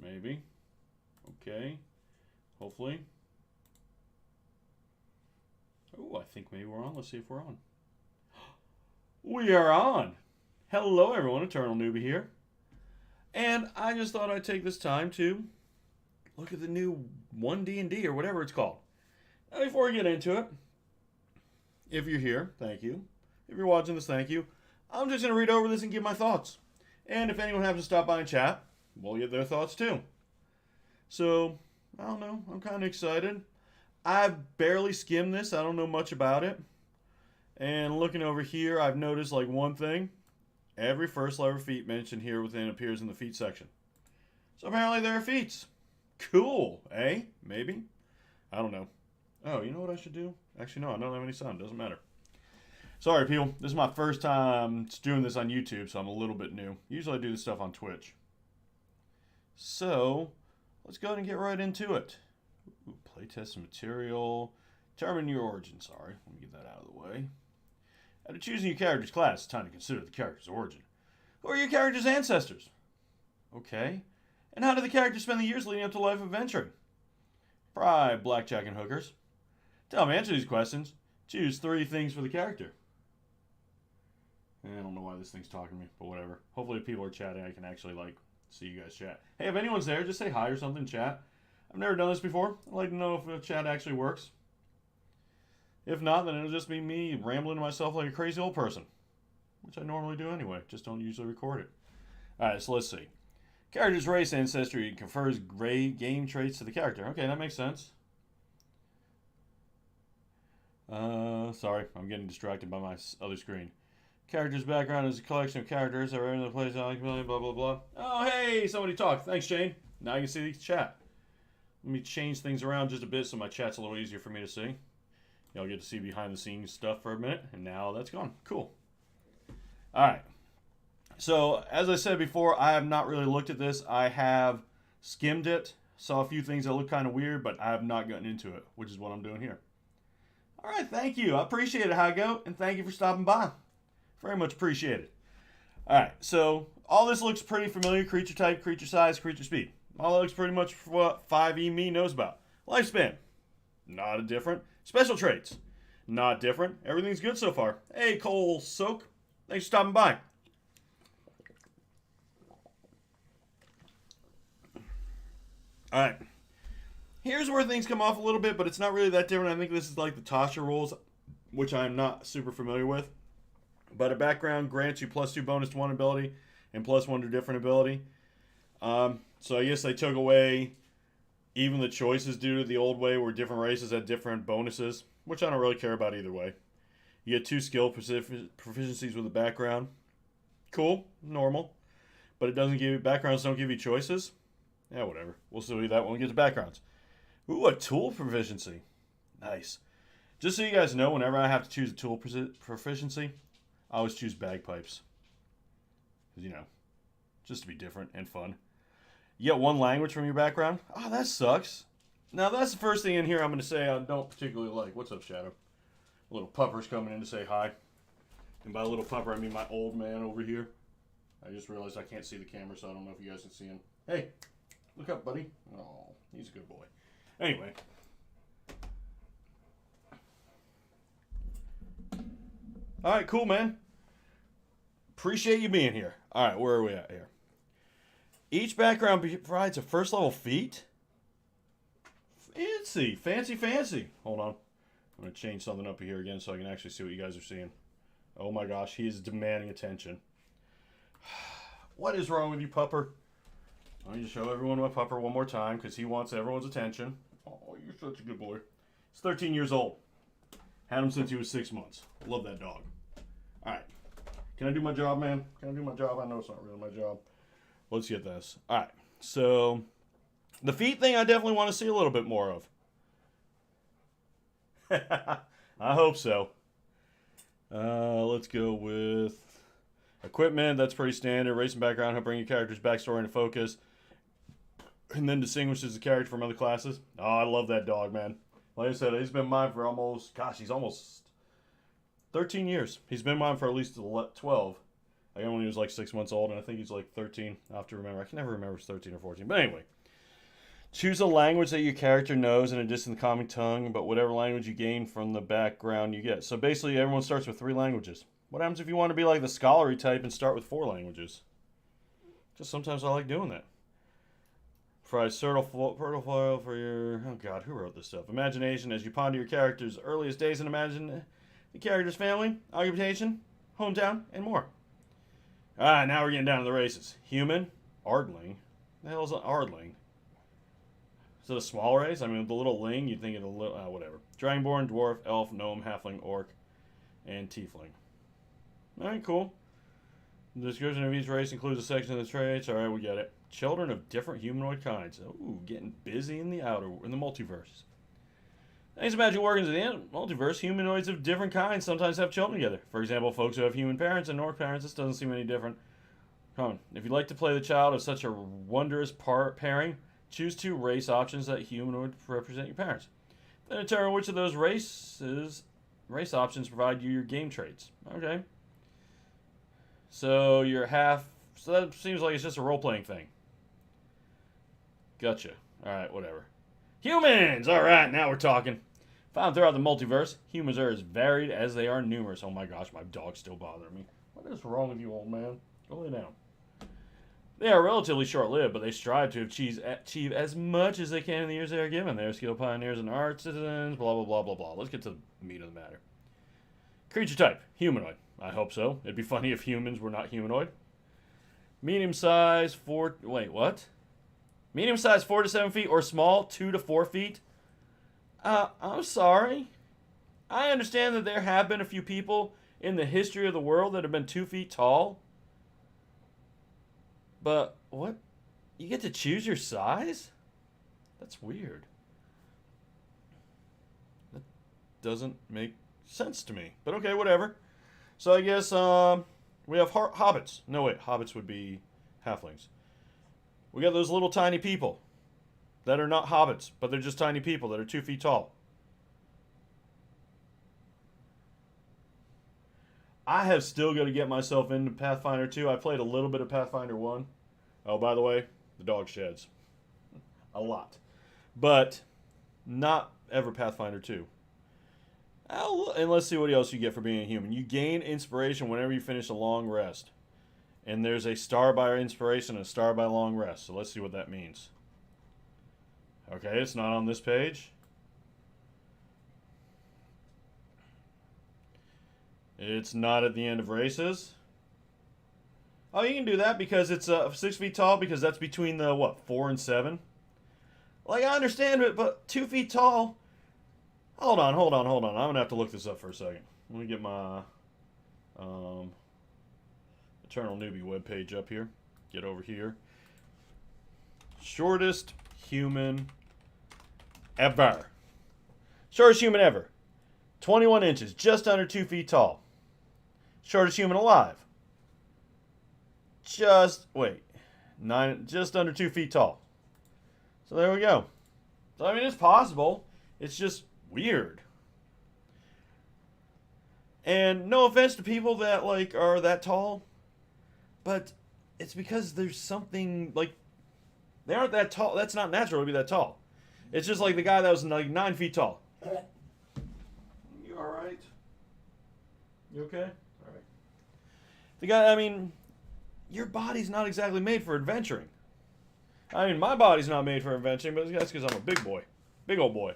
Maybe. Okay. Hopefully. Oh, I think maybe we're on. Let's see if we're on. We are on! Hello everyone, Eternal Newbie here. And I just thought I'd take this time to look at the new 1D&D or whatever it's called. Now before we get into it, if you're here, thank you. If you're watching this, thank you. I'm just going to read over this and give my thoughts. And if anyone happens to stop by and chat, we'll get their thoughts too. So, I don't know. I'm kind of excited. I've barely skimmed this. I don't know much about it. And looking over here, I've noticed like one thing. Every first level feat mentioned here within appears in the feat section. So apparently there are feats. Cool, eh? Maybe? I don't know. Oh, you know what I should do? Actually, no, I don't have any sound. Doesn't matter. Sorry, people. This is my first time doing this on YouTube, so I'm a little bit new. Usually I do this stuff on Twitch. So, let's go ahead and get right into it. Ooh, playtest material. Determine your origin. Sorry, let me get that out of the way. After choosing your character's class, it's time to consider the character's origin. Who are your character's ancestors? Okay. And how did the character spend the years leading up to life adventuring? Pride, blackjack, and hookers. To help answer these questions, choose 3 things for the character. I don't know why this thing's talking to me, but whatever. Hopefully if people are chatting, I can actually, see you guys chat. Hey, if anyone's there, just say hi or something, chat. I've never done this before. I'd like to know if the chat actually works. If not, then it'll just be me rambling to myself like a crazy old person. Which I normally do anyway, just don't usually record it. Alright, so let's see. Character's race ancestry confers game traits to the character. Okay, that makes sense. Sorry, I'm getting distracted by my other screen. Character's background is a collection of characters that are in the place, blah, blah, blah. Oh, hey, somebody talked. Thanks, Shane. Now you can see the chat. Let me change things around just a bit so my chat's a little easier for me to see. Y'all get to see behind the scenes stuff for a minute, and now that's gone. Cool. Alright. So, as I said before, I have not really looked at this. I have skimmed it, saw a few things that look kind of weird, but I have not gotten into it, which is what I'm doing here. Alright, thank you. I appreciate it, Hago, and thank you for stopping by. Very much appreciated. Alright, so all this looks pretty familiar. Creature type, creature size, creature speed. All that looks pretty much what 5e me knows about. Lifespan. Not different. Special traits. Not different. Everything's good so far. Hey, Cole Soak. Thanks for stopping by. Alright. Here's where things come off a little bit, but it's not really that different. I think this is like the Tasha rules, which I'm not super familiar with. But a background grants you +2 bonus to one ability and +1 to different ability. So I guess they took away even the choices due to the old way where different races had different bonuses, which I don't really care about either way. You get 2 skill proficiencies with a background. Cool, normal. But it doesn't give you, backgrounds don't give you choices. Yeah, whatever. We'll see that when we get to backgrounds. Ooh, a tool proficiency. Nice. Just so you guys know, whenever I have to choose a tool proficiency, I always choose bagpipes. Because, just to be different and fun. You get 1 language from your background? Oh, that sucks. Now, that's the first thing in here I'm going to say I don't particularly like. What's up, Shadow? A little pupper's coming in to say hi. And by little pupper, I mean my old man over here. I just realized I can't see the camera, so I don't know if you guys can see him. Hey, look up, buddy. Oh, he's a good boy. Anyway. Alright, cool, man. Appreciate you being here. Alright, where are we at here? Each background provides a first level feat. Fancy. Hold on. I'm going to change something up here again so I can actually see what you guys are seeing. Oh my gosh, he is demanding attention. What is wrong with you, pupper? Let me just show everyone my pupper one more time because he wants everyone's attention. Oh, you're such a good boy. He's 13 years old. Had him since he was 6 months. Love that dog. Alright. Can I do my job, man? Can I do my job? I know it's not really my job. Let's get this. Alright. So, the feet thing I definitely want to see a little bit more of. I hope so. Let's go with equipment. That's pretty standard. Race and background help bring your character's backstory into focus. And then distinguishes the character from other classes. Oh, I love that dog, man. Like I said, he's been mine for almost, he's almost 13 years. He's been mine for at least 12. I got one when he was like 6 months old, and I think he's like 13. I have to remember. I can never remember if it's 13 or 14. But anyway. Choose a language that your character knows in addition to the common tongue, but whatever language you gain from the background you get. So basically, everyone starts with 3 languages. What happens if you want to be like the scholarly type and start with 4 languages? Just sometimes I like doing that. Provide fertile foil for your... Oh god, who wrote this stuff? Imagination as you ponder your character's earliest days and imagine the character's family, occupation, hometown, and more. Alright, now we're getting down to the races. Human, Ardling. The hell is an Ardling? Is it a small race? I mean, with the little ling, you'd think it's a little... whatever. Dragonborn, Dwarf, Elf, Gnome, Halfling, Orc, and Tiefling. Alright, cool. The description of each race includes a section of the traits. Alright, we get it. Children of different humanoid kinds. Ooh, getting busy in the multiverse. Thanks to magic workings in the multiverse, humanoids of different kinds sometimes have children together. For example, folks who have human parents and orc parents, this doesn't seem any different. Come on. If you'd like to play the child of such a wondrous pairing, choose 2 race options that humanoid represent your parents. Then determine which of those race options provide you your game traits. Okay. So you're half... So that seems like it's just a role-playing thing. Gotcha. Alright, whatever. Humans! Alright, now we're talking. Found throughout the multiverse, humans are as varied as they are numerous. Oh my gosh, my dog's still bothering me. What is wrong with you, old man? Go lay down. They are relatively short-lived, but they strive to achieve as much as they can in the years they are given. They are skilled pioneers and artisans, blah, blah, blah, blah, blah. Let's get to the meat of the matter. Creature type, humanoid. I hope so. It'd be funny if humans were not humanoid. Medium size, 4... Wait, what? Medium size, 4 to 7 feet, or small, 2 to 4 feet? I'm sorry. I understand that there have been a few people in the history of the world that have been 2 feet tall. But, what? You get to choose your size? That's weird. That doesn't make sense to me. But okay, whatever. So I guess we have hobbits. No, wait. Hobbits would be halflings. We got those little tiny people that are not hobbits, but they're just tiny people that are 2 feet tall. I have still got to get myself into Pathfinder 2. I played a little bit of Pathfinder 1. Oh, by the way, the dog sheds. A lot. But not ever Pathfinder 2. And let's see what else you get for being a human. You gain inspiration whenever you finish a long rest. And there's a star by inspiration and a star by long rest. So let's see what that means. Okay, it's not on this page. It's not at the end of races. Oh, you can do that because it's 6 feet tall, because that's between the, what, 4 and 7? Like, I understand it, but 2 feet tall... Hold on. I'm going to have to look this up for a second. Let me get my Eternall Newbie webpage up here. Get over here. Shortest human ever. Shortest human ever. 21 inches, just under 2 feet tall. Shortest human alive. Just under 2 feet tall. So there we go. So I mean, it's possible. It's just weird. And no offense to people that like are that tall, but it's because there's something like they aren't that tall. That's not natural to be that tall. It's just like the guy that was like 9 feet tall. You all right? You okay? All right. The guy, I mean, your body's not exactly made for adventuring. I mean, my body's not made for adventuring, but that's because I'm a big boy. Big old boy.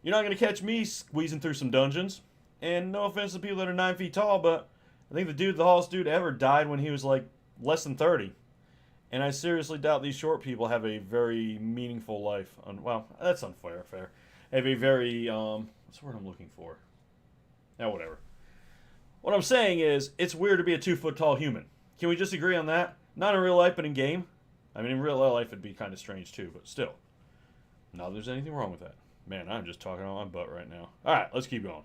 You're not going to catch me squeezing through some dungeons. And no offense to people that are 9 feet tall, but I think the tallest dude ever died when he was like less than 30. And I seriously doubt these short people have a very meaningful life. Well, that's unfair. Have a very, what's the word I'm looking for? Whatever. What I'm saying is, it's weird to be a 2 foot tall human. Can we just agree on that? Not in real life, but in game. I mean, in real life, it'd be kind of strange too, but still. Not that there's anything wrong with that. Man, I'm just talking on my butt right now. Alright, let's keep going.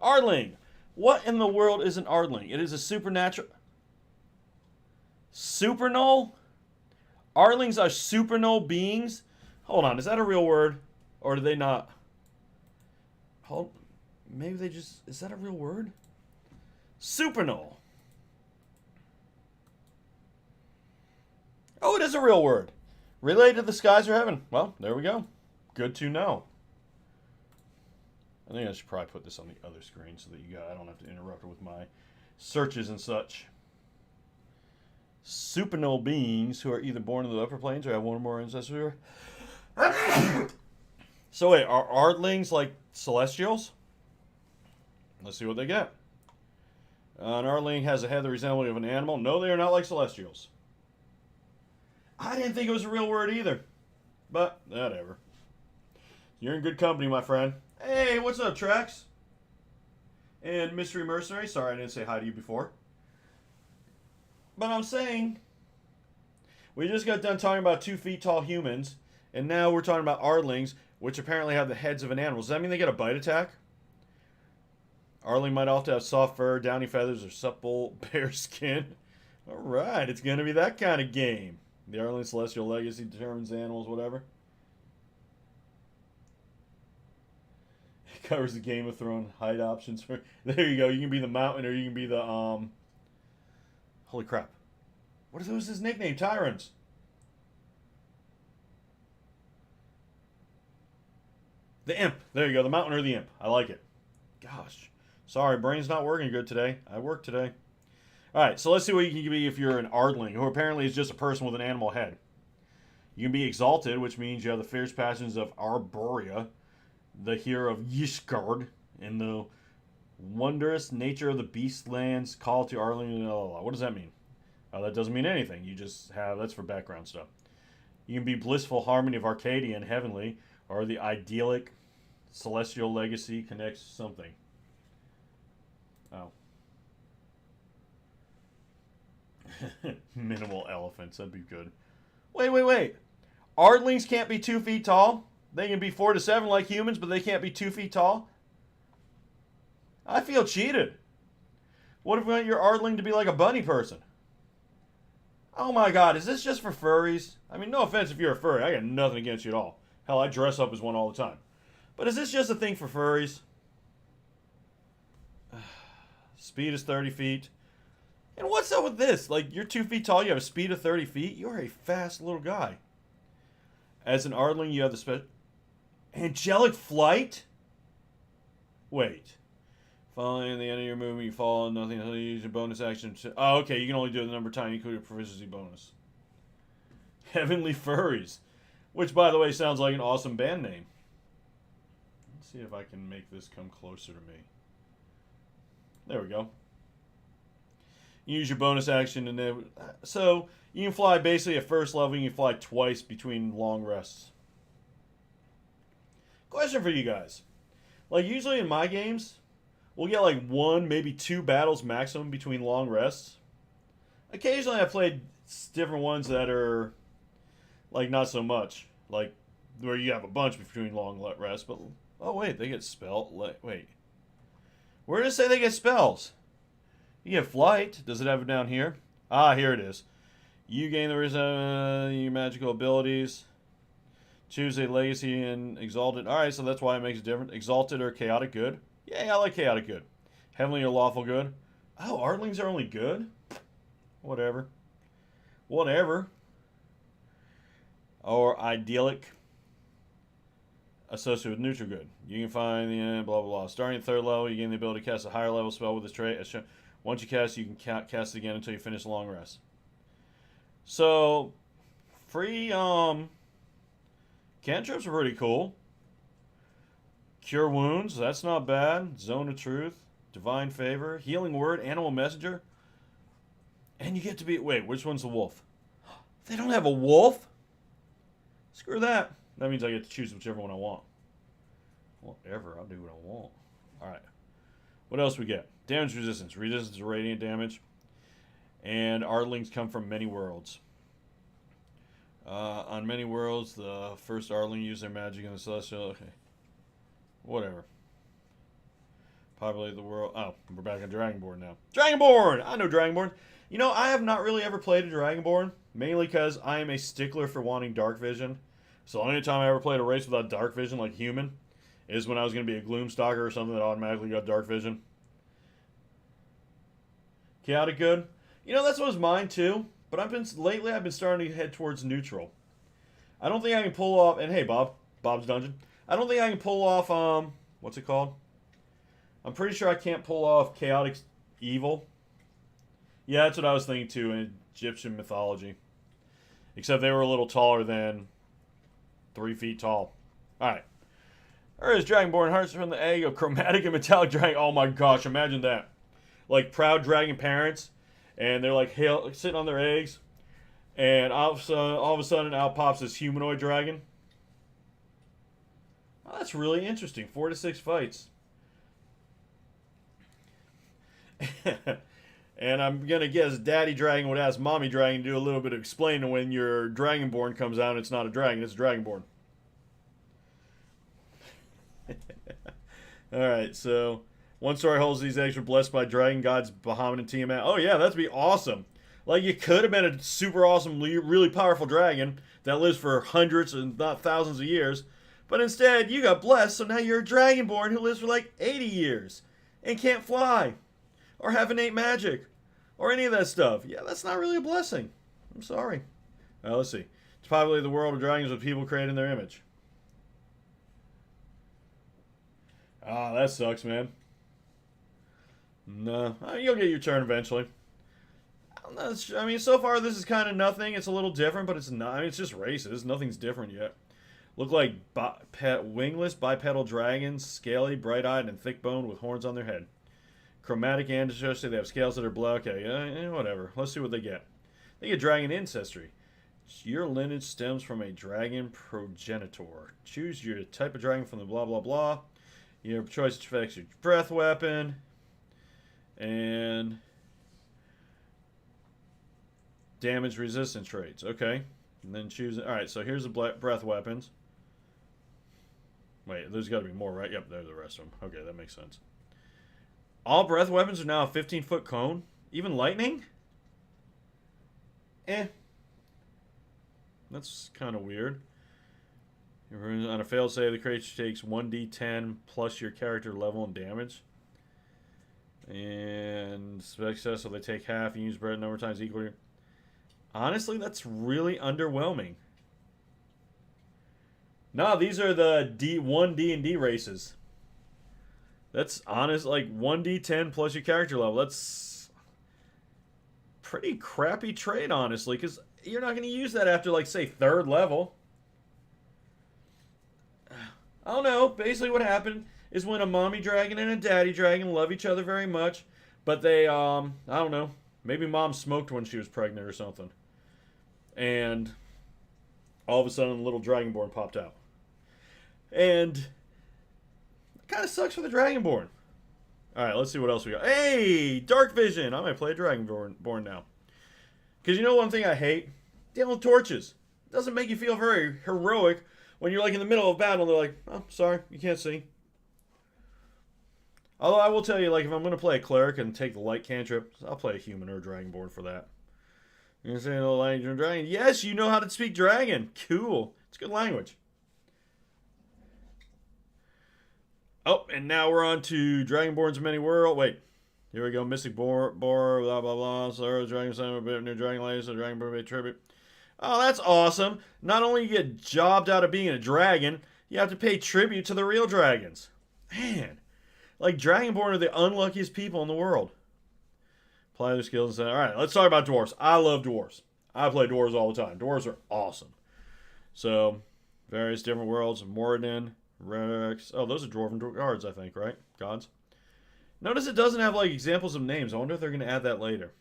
Ardling. What in the world is an Ardling? It is a supernatural... Supernull? Ardlings are supernull beings? Hold on, is that a real word? Or do they not? Maybe they just... Is that a real word? Supernull. Oh, it is a real word. Related to the skies or heaven. Well, there we go. Good to know. I think I should probably put this on the other screen so that I don't have to interrupt it with my searches and such. Supernal beings who are either born in the upper planes or have one or more ancestors. So wait, are Ardlings like celestials? Let's see what they get. An Ardling has a head that resembles of an animal. No, they are not like celestials. I didn't think it was a real word either. But, whatever. You're in good company, my friend. Hey, what's up, Trax? And Mystery Mercenary. Sorry I didn't say hi to you before. But I'm saying, we just got done talking about 2 feet tall humans, and now we're talking about Ardlings, which apparently have the heads of an animal. Does that mean they get a bite attack? Ardling might also have soft fur, downy feathers, or supple bare skin. Alright, it's going to be that kind of game. The Ardling Celestial Legacy determines animals, whatever. It covers the Game of Thrones height options. There you go. You can be the mountain or you can be the, Holy crap. What is his nickname? Tyrants. The Imp. There you go. The mountain or the Imp. I like it. Gosh. Sorry, brain's not working good today. I work today. Alright, so let's see what you can be if you're an Ardling, who apparently is just a person with an animal head. You can be exalted, which means you have the fierce passions of Arborea, the hero of Yishgard, and the wondrous nature of the beastlands call to Ardling. What does that mean? That doesn't mean anything. You just have, that's for background stuff. You can be blissful harmony of Arcadia and heavenly, or the idyllic celestial legacy connects something. Oh. Minimal elephants, that'd be good. Wait. Ardlings can't be 2 feet tall? They can be 4 to 7 like humans, but they can't be 2 feet tall? I feel cheated. What if we want your Ardling to be like a bunny person? Oh my god, is this just for furries? I mean, no offense if you're a furry. I got nothing against you at all. Hell, I dress up as one all the time. But is this just a thing for furries? Speed is 30 feet. And what's up with this? Like, you're 2 feet tall, you have a speed of 30 feet. You're a fast little guy. As an Ardling, you have the special... Angelic Flight? Wait. Following the end of your movement, you fall on nothing until you use your bonus action. Oh, okay, you can only do it the number of times you include a proficiency bonus. Heavenly Furries. Which, by the way, sounds like an awesome band name. Let's see if I can make this come closer to me. There we go. You use your bonus action, and then so you can fly basically at first level. You can fly twice between long rests. Question for you guys: like usually in my games, we'll get like 1, maybe 2 battles maximum between long rests. Occasionally, I've played different ones that are like not so much, like where you have a bunch between long rests. But oh wait, they get spell. Wait, where does it say they get spells? You get flight. Does it have it down here? Ah, here it is. You gain the your magical abilities. Choose a legacy and exalted. Alright, so that's why it makes it different. Exalted or chaotic good. Yeah, I like chaotic good. Heavenly or lawful good. Oh, Ardlings are only good? Whatever. Or idyllic. Associated with neutral good. You can find the blah blah blah. Starting at 3rd level, you gain the ability to cast a higher level spell with this trait. Once you cast, you can cast it again until you finish the long rest. So, free cantrips are pretty cool. Cure wounds, that's not bad. Zone of truth, divine favor, healing word, animal messenger, and you get to be. Wait, which one's the wolf? They don't have a wolf. Screw that. That means I get to choose whichever one I want. Whatever, I'll do what I want. All right. What else we get? Damage resistance. Resistance to radiant damage. And Ardlings come from many worlds. On many worlds, the first Ardling used their magic in the celestial... Okay. Whatever. Populate the world... Oh, we're back on Dragonborn now. Dragonborn! I know Dragonborn. You know, I have not really ever played a Dragonborn. Mainly because I am a stickler for wanting dark vision. So the only time I ever played a race without dark vision, like human, is when I was going to be a Gloomstalker or something that automatically got dark vision. Chaotic good. You know, that's what was mine too. but lately I've been starting to head towards neutral. I don't think I can pull off. And hey, Bob's Dungeon. I don't think I can pull off. What's it called? I'm pretty sure I can't pull off chaotic evil. Yeah, that's what I was thinking too in Egyptian mythology. Except they were a little taller than 3 feet tall. Alright. There is Dragonborn hearts from the egg of chromatic and metallic dragon. Oh my gosh, imagine that. Like proud dragon parents. And they're like sitting on their eggs. And all of a sudden out pops this humanoid dragon. Oh, that's really interesting. 4 to 6 fights. And I'm going to guess Daddy Dragon would ask Mommy Dragon to do a little bit of explaining when your Dragonborn comes out and it's not a dragon, it's a Dragonborn. Alright, so one story holds these eggs were blessed by dragon gods Bahamut and Tiamat. Oh yeah, that'd be awesome. Like, you could have been a super awesome, really powerful dragon that lives for hundreds and not thousands of years. But instead, you got blessed, so now you're a Dragonborn who lives for like 80 years and can't fly. Or have innate magic. Or any of that stuff. Yeah, that's not really a blessing. I'm sorry. Let's see. To populate the world of dragons with people created in their image. Ah, that sucks, man. No. You'll get your turn eventually. I mean, so far this is kind of nothing. It's a little different, but it's not. I mean, it's just races. Nothing's different yet. Look like wingless bipedal dragons, scaly, bright-eyed, and thick-boned with horns on their head. Chromatic ancestry, they have scales that are black. Okay, whatever. Let's see what they get. They get dragon ancestry. Your lineage stems from a dragon progenitor. Choose your type of dragon from the blah, blah, blah. Your choice affects your breath weapon. And damage resistance traits. Okay. And then choose... Alright, so here's the breath weapons. Wait, there's got to be more, right? Yep, there's the rest of them. Okay, that makes sense. All breath weapons are now a 15-foot cone? Even lightning? That's kind of weird. On a failed save, the creature takes 1d10 plus your character level and damage. And success, so they take half and use breath number of times equal to... Honestly, that's really underwhelming. No, these are the D1 D&D races. That's honest, like 1d10 plus your character level. That's pretty crappy trade, honestly, because you're not going to use that after, like, say, 3rd level. I don't know. Basically what happened is when a mommy dragon and a daddy dragon love each other very much, but they, I don't know, maybe mom smoked when she was pregnant or something. And all of a sudden, the little Dragonborn popped out. And it kind of sucks for the Dragonborn. Alright, let's see what else we got. Hey! Dark Vision! I might play a Dragonborn now. Because you know one thing I hate? Dealing with torches. It doesn't make you feel very heroic when you're like in the middle of battle and they're like, oh, sorry, you can't see. Although I will tell you, like, if I'm going to play a cleric and take the light cantrip, I'll play a human or a Dragonborn for that. You're going to say the language of dragon? Yes, you know how to speak dragon. Cool. It's good language. Oh, and now we're on to Dragonborn's Many World. Wait. Here we go. Mystic Boar, blah, blah, blah. So, Dragon Son, a bit of new Dragon Lady, so Dragonborn made tribute. Oh, that's awesome. Not only you get jobbed out of being a dragon, you have to pay tribute to the real dragons. Man. Like, Dragonborn are the unluckiest people in the world. Apply their skills and say, alright, let's talk about dwarves. I love dwarves. I play dwarves all the time. Dwarves are awesome. So, various different worlds. Moradin, Rex. Oh, those are dwarven guards, I think, right? Gods. Notice it doesn't have, like, examples of names. I wonder if they're going to add that later.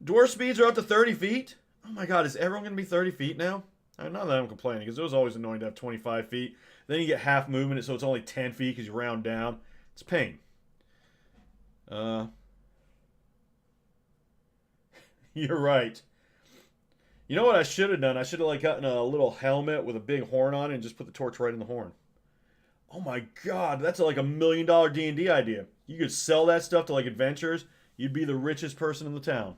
Dwarf speeds are up to 30 feet? Oh my god, is everyone going to be 30 feet now? Not that I'm complaining, because it was always annoying to have 25 feet. Then you get half movement, so it's only 10 feet because you round down. It's a pain. You're right. You know what I should have done? I should have like gotten a little helmet with a big horn on it and just put the torch right in the horn. Oh my god, that's like $1 million D&D idea. You could sell that stuff to like adventurers. You'd be the richest person in the town.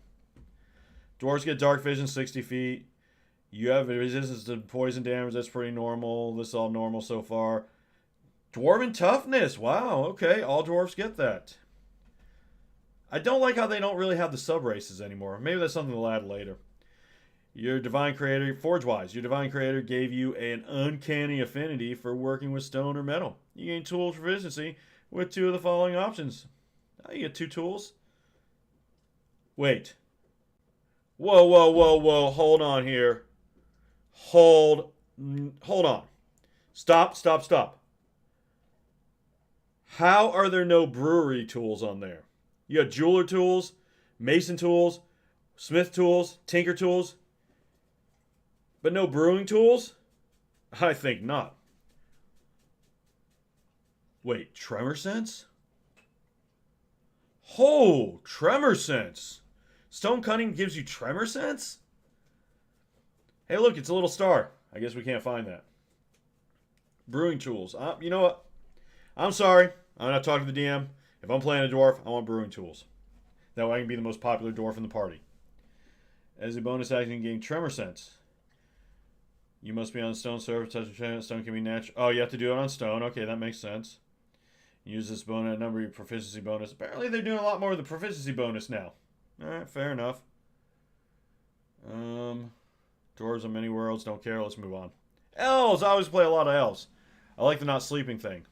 Dwarves get dark vision 60 feet. You have resistance to poison damage. That's pretty normal. This is all normal so far. Dwarven toughness. Wow, okay. All dwarves get that. I don't like how they don't really have the sub-races anymore. Maybe that's something they'll add later. Your Divine Creator, Forge-wise, your Divine Creator gave you an uncanny affinity for working with stone or metal. You gain tool proficiency with 2 of the following options. Oh, you get 2 tools. Wait. Whoa, whoa, whoa, whoa. Hold on here. Hold on. Stop, stop, stop. How are there no brewery tools on there? You got jeweler tools, mason tools, smith tools, tinker tools, but no brewing tools? I think not. Wait, tremor sense? Oh, tremor sense. Stone cutting gives you tremor sense? Hey, look, it's a little star. I guess we can't find that. Brewing tools. You know what? I'm sorry. I'm not talking to the DM. If I'm playing a dwarf, I want brewing tools. That way I can be the most popular dwarf in the party. As a bonus action, you gain tremor sense. You must be on stone surface. Touching stone can be natural. Oh, you have to do it on stone. Okay, that makes sense. Use this bonus number your proficiency bonus. Apparently they're doing a lot more of the proficiency bonus now. Alright, fair enough. Dwarves on many worlds. Don't care. Let's move on. Elves! I always play a lot of elves. I like the not sleeping thing.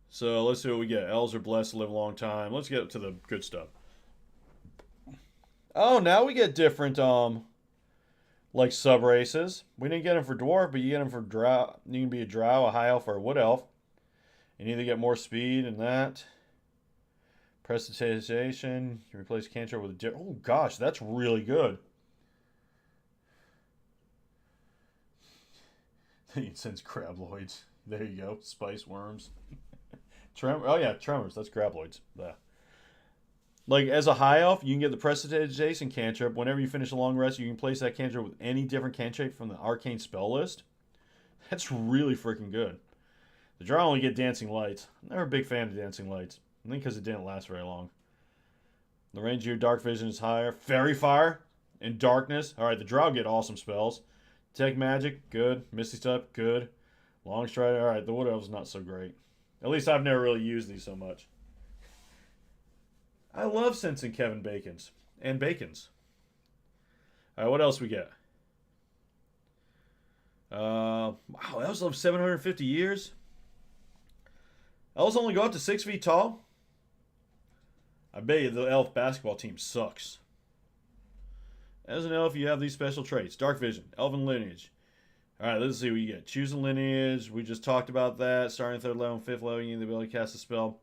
So let's see what we get. Elves are blessed to live a long time. Let's get to the good stuff. Oh, now we get different, like sub-races. We didn't get them for dwarf, but you get them for drow. You can be a drow, a high elf, or a wood elf. You either get more speed and that. Prestidigitation. You replace cantrip with a... Oh, gosh, that's really good. It sends crabloids. There you go. Spice worms. Oh, yeah, tremors. That's crabloids. Blah. Like, as a high elf, you can get the Prestidigitation cantrip. Whenever you finish a long rest, you can place that cantrip with any different cantrip from the arcane spell list. That's really freaking good. The drow only get Dancing Lights. I'm never a big fan of Dancing Lights. I think because it didn't last very long. The range of your dark vision is higher. Fairy Fire and Darkness. Alright, the drow get awesome spells. Detect Magic, good. Misty Step, good. Long Stride, alright, the Wood Elf's not so great. At least I've never really used these so much. I love sensing Kevin Bacons. And Bacons. Alright, what else we get? Wow, elves live 750 years? Elves only go up to 6 feet tall? I bet you the elf basketball team sucks. As an elf, you have these special traits. Dark Vision, Elven Lineage. Alright, let's see what you get. Choose a lineage. We just talked about that. Starting 3rd level and 5th level, you need the ability to cast a spell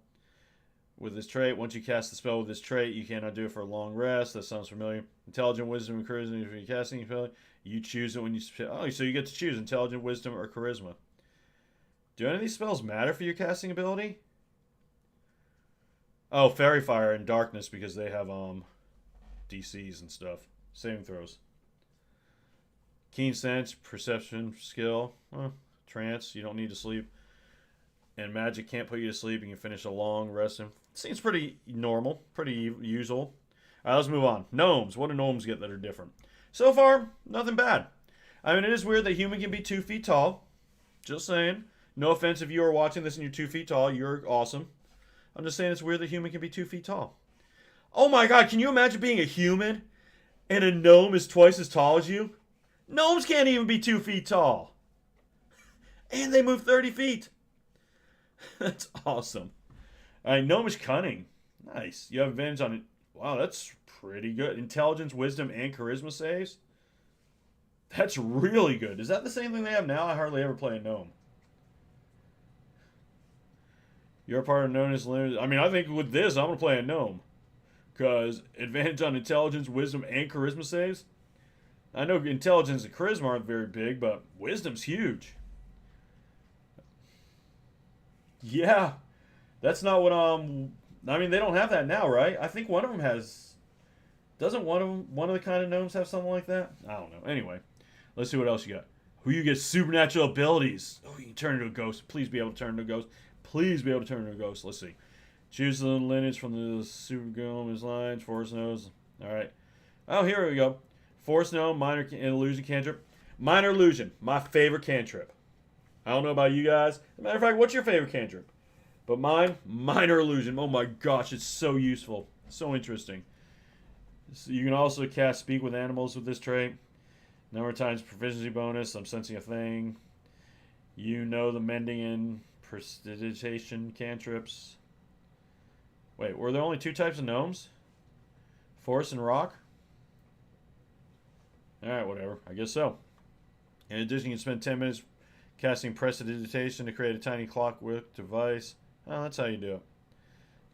with this trait. Once you cast the spell with this trait, you cannot do it for a long rest. That sounds familiar. Intelligent, Wisdom, and Charisma. If you're casting a spell, you choose it when you... Oh, so you get to choose Intelligent, Wisdom, or Charisma. Do any of these spells matter for your casting ability? Oh, Fairy Fire and Darkness because they have DCs and stuff. Saving throws. Keen Sense, Perception, Skill, Trance, you don't need to sleep. And Magic can't put you to sleep. You can finish a long rest. Seems pretty normal, pretty usual. Alright, let's move on. Gnomes. What do gnomes get that are different? So far, nothing bad. I mean, it is weird that human can be 2 feet tall. Just saying. No offense if you are watching this and you're 2 feet tall. You're awesome. I'm just saying it's weird that human can be 2 feet tall. Oh my god, can you imagine being a human and a gnome is twice as tall as you? Gnomes can't even be 2 feet tall. And they move 30 feet. That's awesome. Alright, gnomish cunning. Nice. You have advantage on it. Wow, that's pretty good. Intelligence, wisdom, and charisma saves. That's really good. Is that the same thing they have now? I hardly ever play a gnome. You're part of known as limited. I mean, I think with this, I'm going to play a gnome. Because advantage on intelligence, wisdom, and charisma saves. I know intelligence and charisma aren't very big, but wisdom's huge. Yeah. That's not what, I mean, they don't have that now, right? I think one of them has... Doesn't one of the kind of gnomes have something like that? I don't know. Anyway, let's see what else you got. Who you get supernatural abilities. Oh, you can turn into a ghost. Please be able to turn into a ghost. Please be able to turn into a ghost. Let's see. Choose the lineage from the super gnome's lines. Force Nose. Alright. Oh, here we go. Force Gnome, Minor Illusion Cantrip. Minor Illusion. My favorite cantrip. I don't know about you guys. As a matter of fact, what's your favorite cantrip? But mine, minor illusion. Oh my gosh, it's so useful. So interesting. So you can also cast Speak with Animals with this trait. Number of times proficiency bonus. I'm sensing a thing. You know the mending and prestidigitation cantrips. Wait, were there only 2 types of gnomes? Forest and rock? Alright, whatever. I guess so. In addition, you can spend 10 minutes casting prestidigitation to create a tiny clockwork device. Oh, that's how you do it.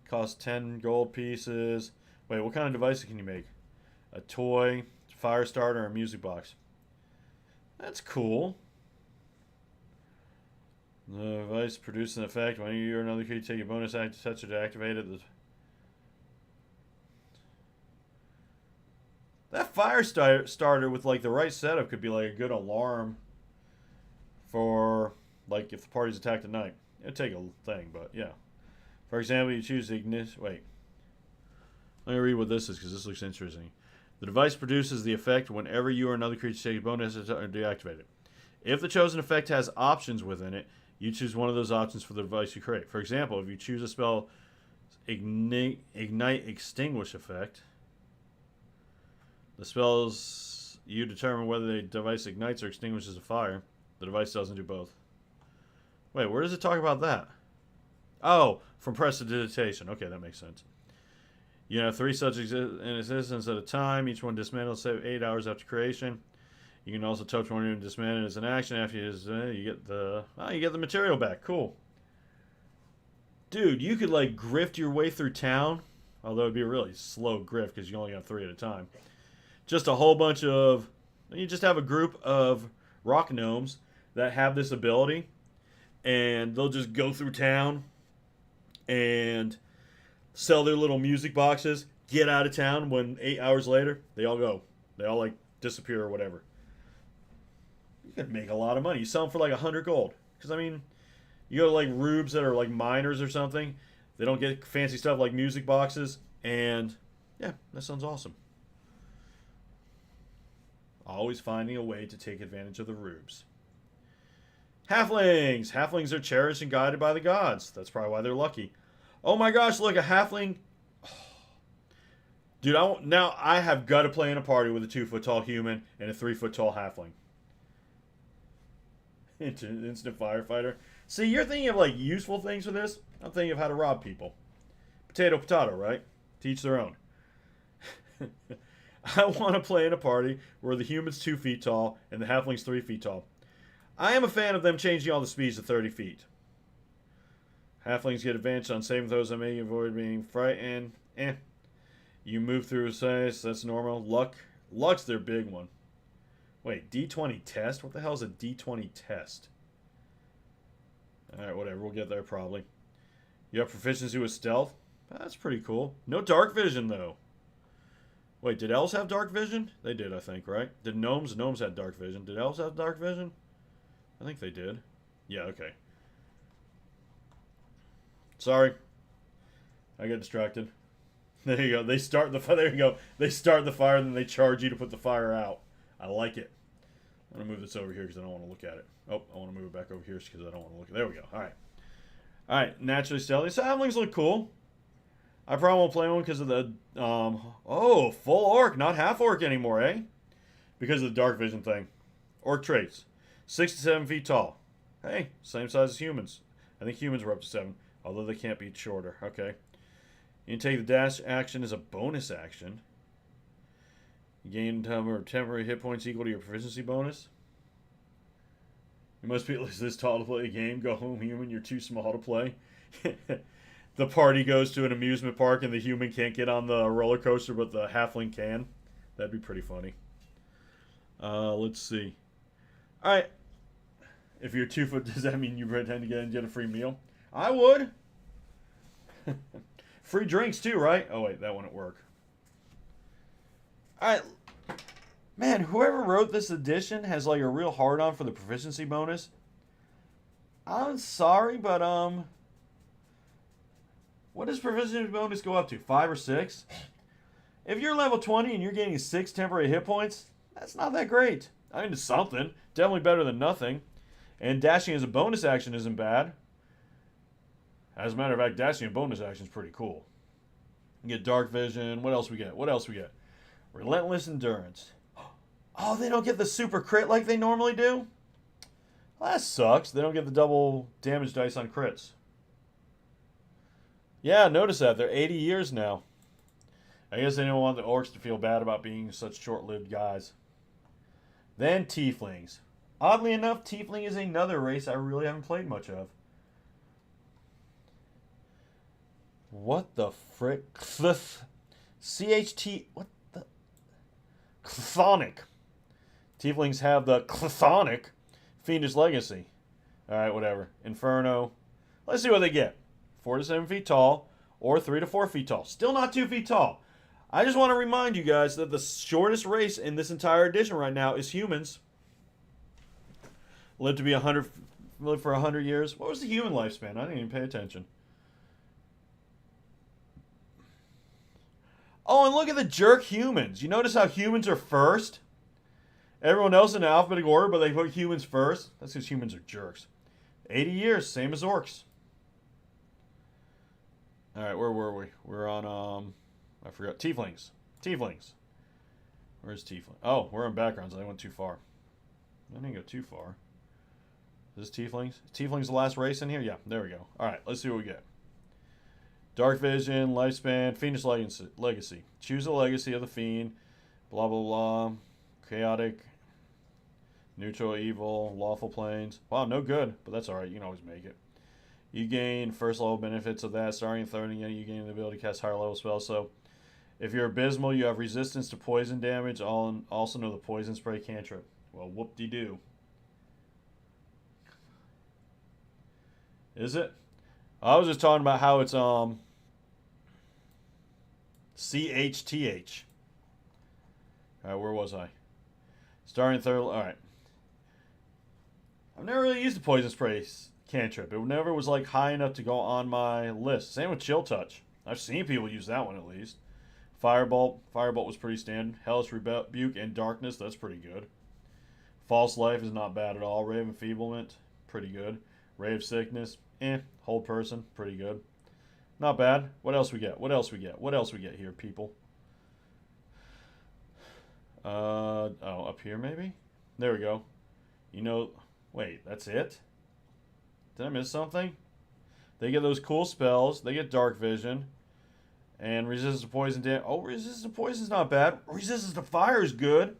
Costs 10 gold pieces. Wait, what kind of device can you make? A toy, fire starter, or a music box? That's cool. The device produces an effect when you or another creature take a bonus act to touch it to activate it. That fire starter with like the right setup could be like a good alarm for like if the party's attacked at night. It'd take a thing, but yeah. For example, you choose the ignition. Wait. Let me read what this is because this looks interesting. The device produces the effect whenever you or another creature take a bonus to deactivate it. If the chosen effect has options within it, you choose one of those options for the device you create. For example, if you choose a spell Ignite Extinguish effect, the spells you determine whether the device ignites or extinguishes a fire. The device doesn't do both. Wait, where does it talk about that? Oh, from prestidigitation. Okay, that makes sense. You have 3 such in existence at a time. Each one dismantled 8 hours after creation. You can also touch one and dismantle it as an action. After you get the material back. Cool. Dude, you could like grift your way through town. Although it'd be a really slow grift because you only have 3 at a time. Just a whole bunch of... You just have a group of rock gnomes that have this ability. And they'll just go through town and sell their little music boxes. Get out of town when 8 hours later, they all go. They all like disappear or whatever. You could make a lot of money. You sell them for like 100 gold. Because I mean, you go to like rubes that are like miners or something. They don't get fancy stuff like music boxes. And yeah, that sounds awesome. Always finding a way to take advantage of the rubes. Halflings! Halflings are cherished and guided by the gods. That's probably why they're lucky. Oh my gosh, look, a halfling. Dude, now I have got to play in a party with a 2-foot tall human and a 3-foot tall halfling. Instant firefighter. See, you're thinking of like useful things for this. I'm thinking of how to rob people. Potato, potato, right? Teach their own. I want to play in a party where the human's 2 feet tall and the halfling's 3 feet tall. I am a fan of them changing all the speeds to 30 feet. Halflings get advantage on saving throws that may avoid being frightened. You move through a size, that's normal. Luck's their big one. Wait, D20 test? What the hell is a D20 test? Alright, whatever, we'll get there probably. You have proficiency with stealth? That's pretty cool. No dark vision though. Wait, did elves have dark vision? They did, I think, right? Did gnomes? Gnomes had dark vision. Did elves have dark vision? I think they did. Yeah, okay. Sorry. I got distracted. There you go. They start the there you go. They start the fire and then they charge you to put the fire out. I like it. I'm gonna move this over here because I don't want to look at it. Oh, I want to move it back over here because I don't want to look at it. There we go. Alright. Alright, naturally stealthy. So halflings look cool. I probably won't play one because of the oh, full orc, not half orc anymore, eh? Because of the dark vision thing. Orc traits. 6 to 7 feet tall. Hey, same size as humans. I think humans were up to 7. Although they can't be shorter. Okay. You can take the dash action as a bonus action. You gain temporary hit points equal to your proficiency bonus. You must be at least this tall to play a game. Go home, human. You're too small to play. The party goes to an amusement park and the human can't get on the roller coaster, but the halfling can. That'd be pretty funny. Let's see. Alright. If you're 2 foot, does that mean you pretend to get a free meal? I would. Free drinks too, right? Oh wait, that wouldn't work. Alright. Man, whoever wrote this edition has like a real hard-on for the proficiency bonus. I'm sorry, but what does proficiency bonus go up to? 5 or 6? If you're level 20 and you're getting 6 temporary hit points, that's not that great. I mean, it's something. Definitely better than nothing. And dashing as a bonus action isn't bad. As a matter of fact, dashing and bonus action is pretty cool. You get dark vision. What else we get? What else we get? Relentless endurance. Oh, they don't get the super crit like they normally do? Well, that sucks. They don't get the double damage dice on crits. Yeah, notice that. They're 80 years now. I guess they don't want the orcs to feel bad about being such short-lived guys. Then Tieflings. Oddly enough, Tiefling is another race I really haven't played much of. What the frick? CHT... What the... Chthonic. Tieflings have the Chthonic Fiendish Legacy. Alright, whatever. Inferno. Let's see what they get. 4 to 7 feet tall, or 3 to 4 feet tall. Still not 2 feet tall. I just want to remind you guys that the shortest race in this entire edition right now is humans. Live to be 100, live for 100 years. What was the human lifespan? I didn't even pay attention. Oh, and look at the jerk humans. You notice how humans are first? Everyone else in alphabetical order, but they put humans first. That's because humans are jerks. 80 years, same as orcs. Alright, where were we? We're on, I forgot. Tieflings. Tieflings. Where's Tiefling? Oh, we're on backgrounds. I went too far. I didn't go too far. Is this Tieflings? Tieflings the last race in here? Yeah, there we go. Alright, let's see what we get. Dark Vision, Lifespan, Fiendish Legacy. Choose the legacy of the Fiend. Blah, blah, blah. Chaotic. Neutral, Evil. Lawful Planes. Wow, no good, but that's alright. You can always make it. You gain first level benefits of that. Starting and third again, you gain the ability to cast higher level spells. So, if you're abysmal, you have resistance to poison damage. Also know the poison spray cantrip. Well, whoop-de-doo. Is it? I was just talking about how it's CHTH. Alright, where was I? Starting third. Alright. I've never really used the poison spray cantrip. It never was like high enough to go on my list. Same with Chill Touch. I've seen people use that one at least. Firebolt. Firebolt was pretty standard. Hellish Rebuke and Darkness. That's pretty good. False Life is not bad at all. Ray of Enfeeblement. Pretty good. Ray of Sickness. Hold Person. Pretty good. Not bad. What else we get? What else we get? What else we get here, people? Oh, up here maybe? There we go. You know, wait, that's it? Did I miss something? They get those cool spells. They get Dark Vision. And Resistance to Poison damage. Oh, Resistance to Poison is not bad. Resistance to Fire is good.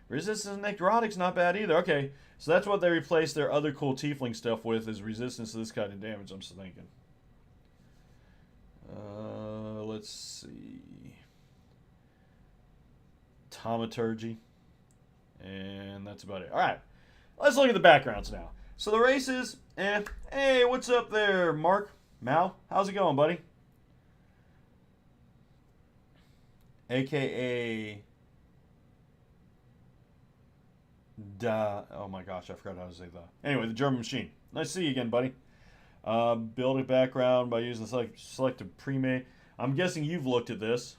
Resistance to Necrotic's not bad either. Okay, so that's what they replaced their other cool Tiefling stuff with, is resistance to this kind of damage, I'm just thinking. Let's see. Taumaturgy. And that's about it. Alright, let's look at the backgrounds now. So the races, hey, what's up there, Mark? Mal, how's it going, buddy? AKA... oh my gosh, I forgot how to say that. Anyway, the German Machine. Nice to see you again, buddy. Build a background by using selective pre-made. I'm guessing you've looked at this.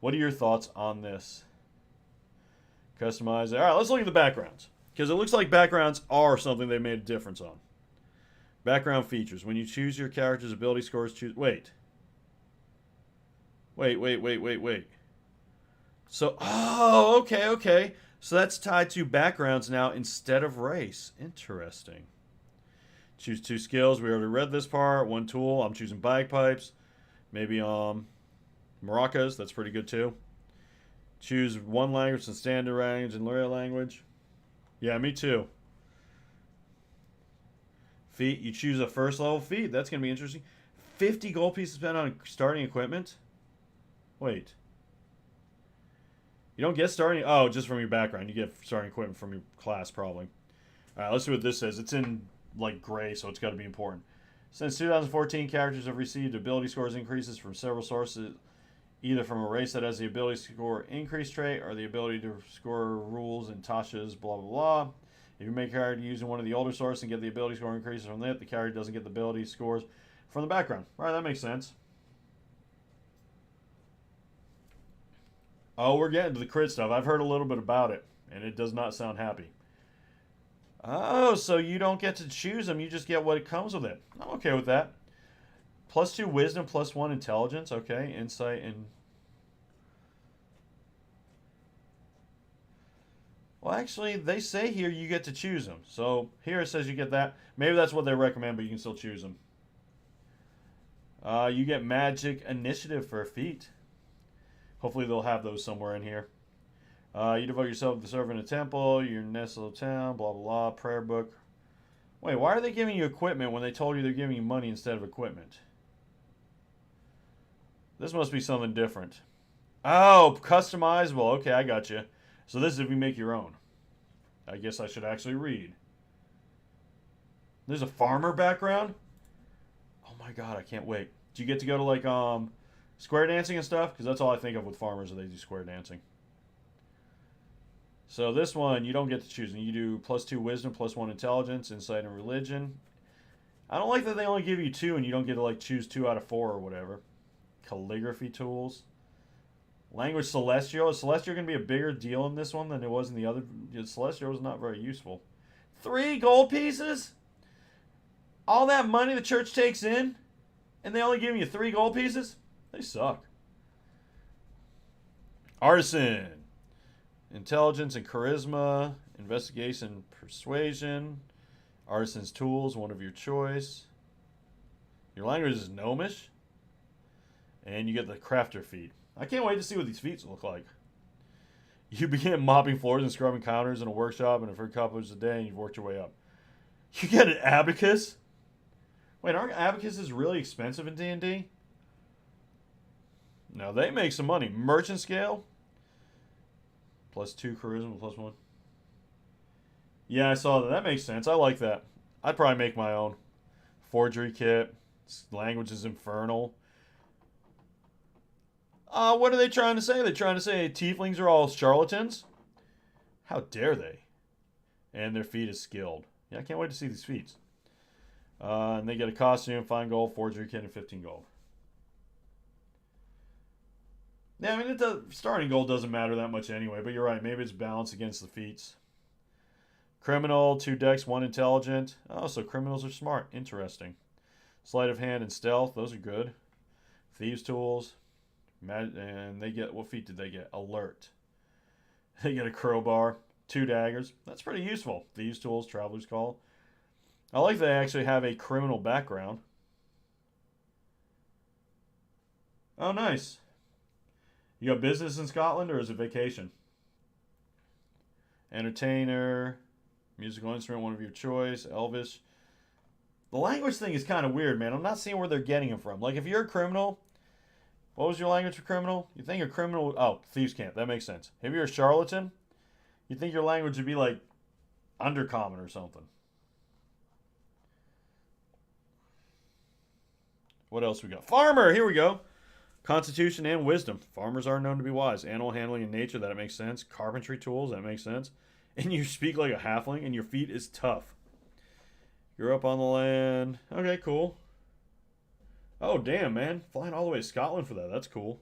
What are your thoughts on this? Customize it. Alright, let's look at the backgrounds. Because it looks like backgrounds are something they made a difference on. Background features. When you choose your character's ability scores, choose... Wait. So, oh, okay. So that's tied to backgrounds now instead of race. Interesting. Choose 2 skills. We already read this part. 1 tool. I'm choosing bagpipes. Maybe maracas. That's pretty good too. Choose 1 language and standard language and lyric language. Yeah, me too. Feat. You choose a first level feat. That's going to be interesting. 50 gold pieces spent on starting equipment. Wait. You don't get starting... Oh, just from your background. You get starting equipment from your class, probably. Alright, let's see what this says. It's in, like, gray, so it's got to be important. Since 2014, characters have received ability scores increases from several sources, either from a race that has the ability score increase trait or the ability to score rules and Tasha's blah, blah, blah. If you make a character using one of the older sources and get the ability score increases from that, the character doesn't get the ability scores from the background. Alright, that makes sense. Oh, we're getting to the crit stuff. I've heard a little bit about it, and it does not sound happy. Oh, so you don't get to choose them. You just get what comes with it. I'm okay with that. +2 wisdom, +1 intelligence. Okay, insight and... Well, actually, they say here you get to choose them. So here it says you get that. Maybe that's what they recommend, but you can still choose them. You get magic initiative for a feat. Hopefully they'll have those somewhere in here. You devote yourself to serving a temple, your nestled town, blah, blah, blah, prayer book. Wait, why are they giving you equipment when they told you they're giving you money instead of equipment? This must be something different. Oh, customizable. Okay, I got you. So this is if you make your own. I guess I should actually read. There's a farmer background? Oh my god, I can't wait. Do you get to go to like square dancing and stuff? Because that's all I think of with farmers, is they do square dancing. So this one, you don't get to choose. You do +2 wisdom, +1 intelligence, insight, and religion. I don't like that they only give you 2 and you don't get to like choose 2 out of 4 or whatever. Calligraphy tools. Language Celestial. Is Celestial going to be a bigger deal in this one than it was in the other? Celestial was not very useful. 3 gold pieces? All that money the church takes in? And they only give you 3 gold pieces? They suck. Artisan. Intelligence and charisma. Investigation, persuasion. Artisan's Tools, one of your choice. Your language is Gnomish. And you get the crafter feat. I can't wait to see what these feats look like. You begin mopping floors and scrubbing counters in a workshop and for a couple hours a day, and you've worked your way up. You get an abacus? Wait, aren't abacuses really expensive in D&D? No, they make some money. Merchant scale? +2 charisma, +1. Yeah, I saw that. That makes sense. I like that. I'd probably make my own. Forgery kit. Language is infernal. What are they trying to say? They're trying to say tieflings are all charlatans? How dare they? And their feat is skilled. Yeah, I can't wait to see these feats. And they get a costume, fine gold, forgery kit, and 15 gold. Yeah, I mean, starting gold doesn't matter that much anyway, but you're right. Maybe it's balanced against the feats. Criminal, 2 dex, 1 intelligent. Oh, so criminals are smart. Interesting. Sleight of hand and stealth. Those are good. Thieves' tools. And they get, what feat did they get? Alert. They get a crowbar, 2 daggers. That's pretty useful. Thieves' tools, traveler's call. I like they actually have a criminal background. Oh, nice. You got business in Scotland, or is it vacation? Entertainer, musical instrument, one of your choice, Elvish. The language thing is kind of weird, man. I'm not seeing where they're getting it from. Like, if you're a criminal, what was your language for criminal? You think a criminal... Oh, thieves can't. That makes sense. If you're a charlatan, you think your language would be like undercommon or something. What else we got? Farmer! Here we go. Constitution and wisdom. Farmers are known to be wise. Animal handling and nature, that makes sense. Carpentry tools, that makes sense. And you speak like a halfling, and your feet is tough. You're up on the land. Okay, cool. Oh, damn, man. Flying all the way to Scotland for that. That's cool.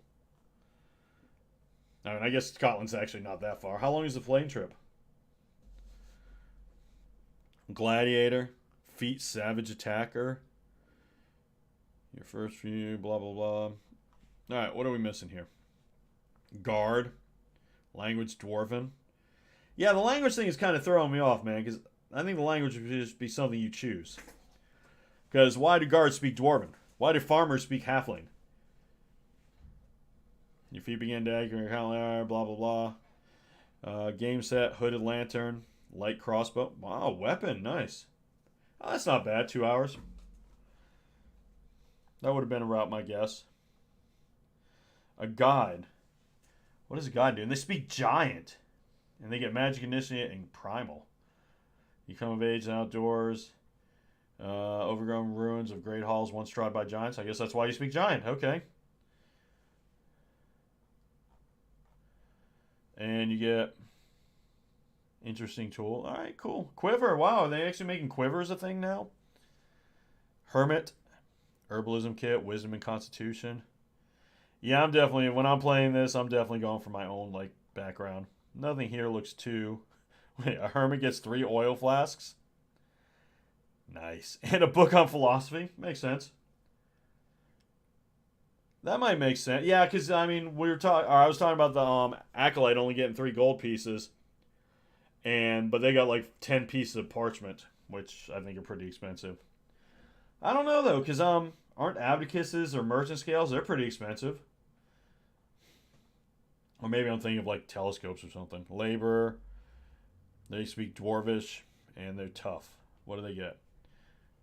I mean, I guess Scotland's actually not that far. How long is the plane trip? Gladiator. Feet savage attacker. Your first few, blah, blah, blah. Alright, what are we missing here? Guard. Language dwarven. Yeah, the language thing is kind of throwing me off, man, because I think the language would just be something you choose. Because why do guards speak dwarven? Why do farmers speak halfling? Your feet begin to act, blah, blah, blah. Game set, hooded lantern, light crossbow. Wow, weapon, nice. Oh, that's not bad, 2 hours. That would have been about my guess. A guide. What does a guide do? And they speak giant. And they get magic initiate and primal. You come of age and outdoors. Overgrown ruins of great halls once trod by giants. I guess that's why you speak giant. Okay. And you get interesting tool. All right, cool. Quiver. Wow, are they actually making quivers a thing now? Hermit. Herbalism kit. Wisdom and constitution. Yeah, I'm definitely, when I'm playing this, I'm definitely going for my own, like, background. Nothing here looks too... Wait, a hermit gets 3 oil flasks? Nice. And a book on philosophy? Makes sense. That might make sense. Yeah, because I mean, we were talking. I was talking about the acolyte only getting 3 gold pieces, but they got like 10 pieces of parchment, which I think are pretty expensive. I don't know though, because aren't abacuses or merchant scales? They're pretty expensive. Or maybe I'm thinking of like telescopes or something. Labor. They speak Dwarvish, and they're tough. What do they get?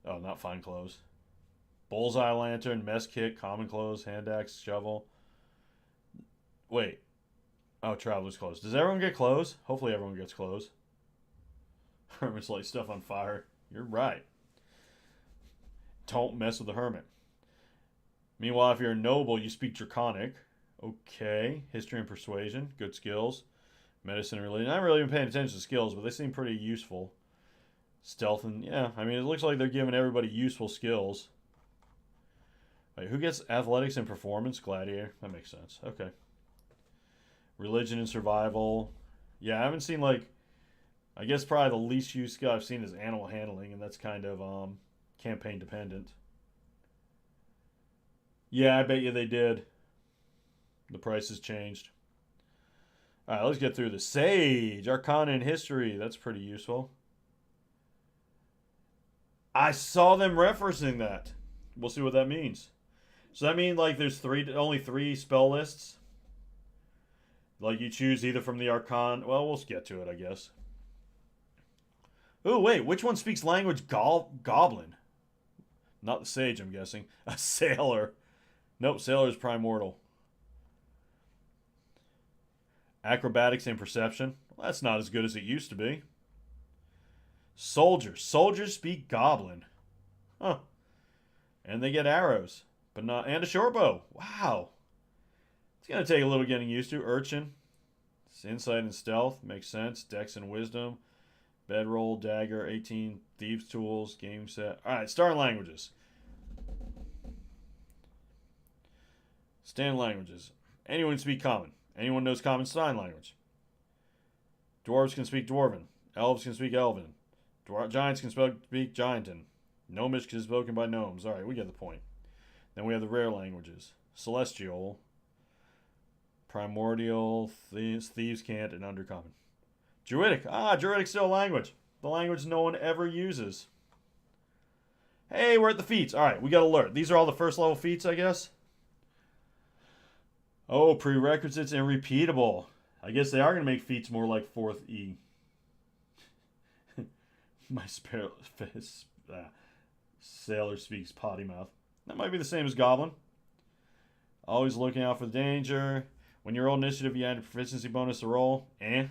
Oh, not fine clothes. Bullseye lantern, mess kit, common clothes, hand axe, shovel. Wait. Oh, traveler's clothes. Does everyone get clothes? Hopefully everyone gets clothes. Hermits light stuff on fire. You're right. Don't mess with the hermit. Meanwhile, if you're a noble, you speak Draconic. Okay. History and persuasion. Good skills. Medicine and religion. I haven't really been paying attention to skills, but they seem pretty useful. Stealth and, yeah. I mean, it looks like they're giving everybody useful skills. Wait, who gets athletics and performance? Gladiator. That makes sense. Okay. Religion and survival. Yeah, I haven't seen, like, I guess probably the least used skill I've seen is animal handling, and that's kind of campaign dependent. Yeah, I bet you they did. The price has changed. Alright, let's get through the Sage. Arcana and History. That's pretty useful. I saw them referencing that. We'll see what that means. So that means like there's only 3 spell lists? Like you choose either from the Arcana. Well, we'll get to it, I guess. Oh, wait. Which one speaks language goblin? Not the Sage, I'm guessing. A sailor. Nope, sailor is primordial. Acrobatics and perception. Well, that's not as good as it used to be. Soldier. Soldiers speak goblin. Huh. And they get arrows. But not, and a short bow. Wow. It's going to take a little getting used to. Urchin. Insight and stealth. Makes sense. Dex and wisdom. Bedroll, dagger, 18. Thieves' tools. Game set. Alright, starting languages. Standard languages. Anyone can speak common. Anyone knows common sign language. Dwarves can speak Dwarven. Elves can speak Elven. Giants can speak Giantan. Gnomish is spoken by gnomes. Alright, we get the point. Then we have the rare languages. Celestial. Primordial. Thieves can't. And Undercommon. Druidic. Druidic's still a language. The language no one ever uses. Hey, we're at the feats. Alright, we got alert. These are all the first level feats, I guess. Oh, prerequisites and repeatable. I guess they are going to make feats more like 4th E. My sailor speaks potty mouth. That might be the same as Goblin. Always looking out for the danger. When you roll initiative, you add a proficiency bonus to roll. I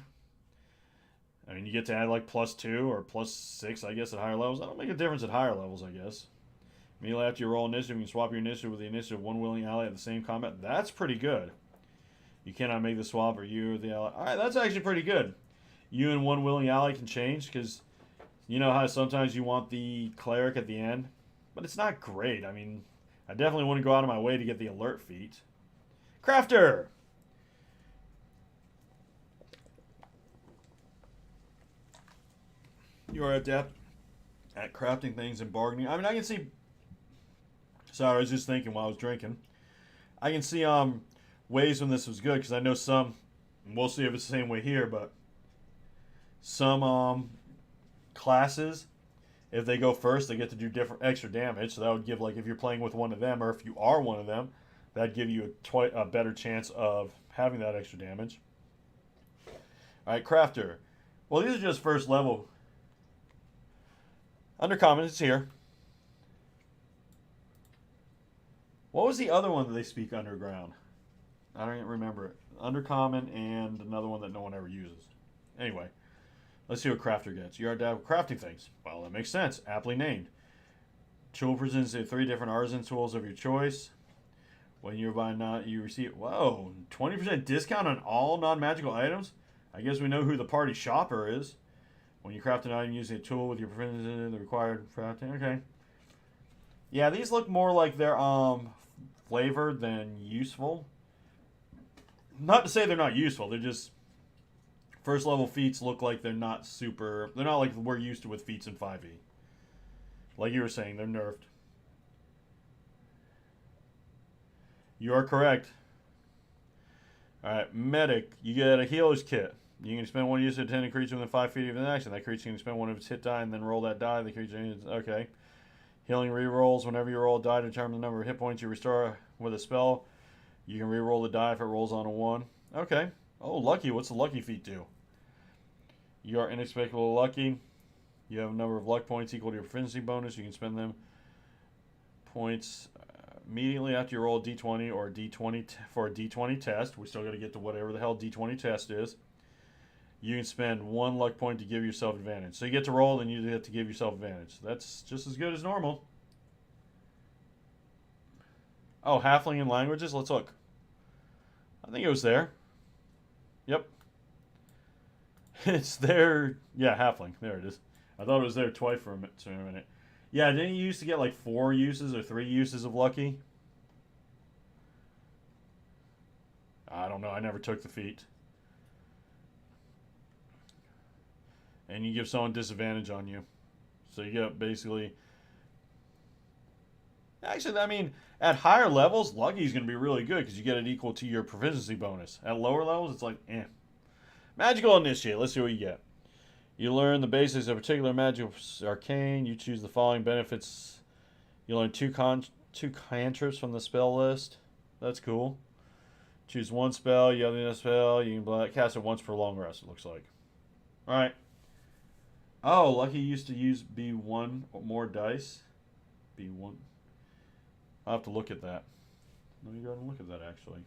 mean, you get to add like +2 or +6, I guess, at higher levels. That don't make a difference at higher levels, I guess. Immediately after you roll initiative, you can swap your initiative with the initiative of one willing ally at the same combat. That's pretty good. You cannot make the swap, or you or the ally. Alright, that's actually pretty good. You and one willing ally can change, because you know how sometimes you want the cleric at the end? But it's not great. I mean, I definitely wouldn't go out of my way to get the alert feat. Crafter! You are adept at crafting things and bargaining. I mean, I can see... Sorry, I was just thinking while I was drinking. I can see ways when this was good, because I know some... We'll see if it's the same way here, but... Some classes, if they go first, they get to do different extra damage. So that would give, like, if you're playing with one of them, or if you are one of them, that'd give you a better chance of having that extra damage. Alright, Crafter. Well, these are just first level. Undercommon is here. What was the other one that they speak underground? I don't even remember it. Undercommon and another one that no one ever uses. Anyway, let's see what Crafter gets. You are adept at crafting things. Well, that makes sense. Aptly named. Tool presents 3 different artisan tools of your choice. When you're buying, you receive... Whoa, 20% discount on all non-magical items? I guess we know who the party shopper is. When you craft an item using a tool with your proficiency, the required crafting. Okay. Yeah, these look more like they're flavored than useful. Not to say they're not useful. They're just first level feats look like they're not super. They're not like we're used to with feats in 5e. Like you were saying, they're nerfed. You are correct. Alright, medic. You get a healer's kit. You can spend one use to attend a creature within 5 feet of an action. That creature can spend one of its hit die and then roll that die. The creature is okay. Healing re-rolls. Whenever you roll a die to determine the number of hit points you restore with a spell, you can re-roll the die if it rolls on a 1. Okay. Oh, lucky. What's the lucky feat do? You are inexplicably lucky. You have a number of luck points equal to your proficiency bonus. You can spend them points immediately after you roll a d20 or a d20 for a d20 test. We still got to get to whatever the hell d20 test is. You can spend 1 luck point to give yourself advantage. So you get to roll, and you get to give yourself advantage. That's just as good as normal. Oh, halfling in languages? Let's look. I think it was there. Yep. It's there. Yeah, halfling. There it is. I thought it was there twice for a minute. Yeah, didn't you used to get like 4 uses or 3 uses of lucky? I don't know. I never took the feat. And you give someone disadvantage on you. So you get basically... Actually, I mean, at higher levels, lucky is going to be really good because you get it equal to your proficiency bonus. At lower levels, it's like, eh. Magical Initiate. Let's see what you get. You learn the basics of a particular magic arcane. You choose the following benefits. You learn 2 cantrips from the spell list. That's cool. Choose 1 spell. You have the spell. You can cast it once per long rest, it looks like. Alright. Oh, lucky used to use B1 or more dice. B1. I'll have to look at that. Let me go ahead and look at that, actually.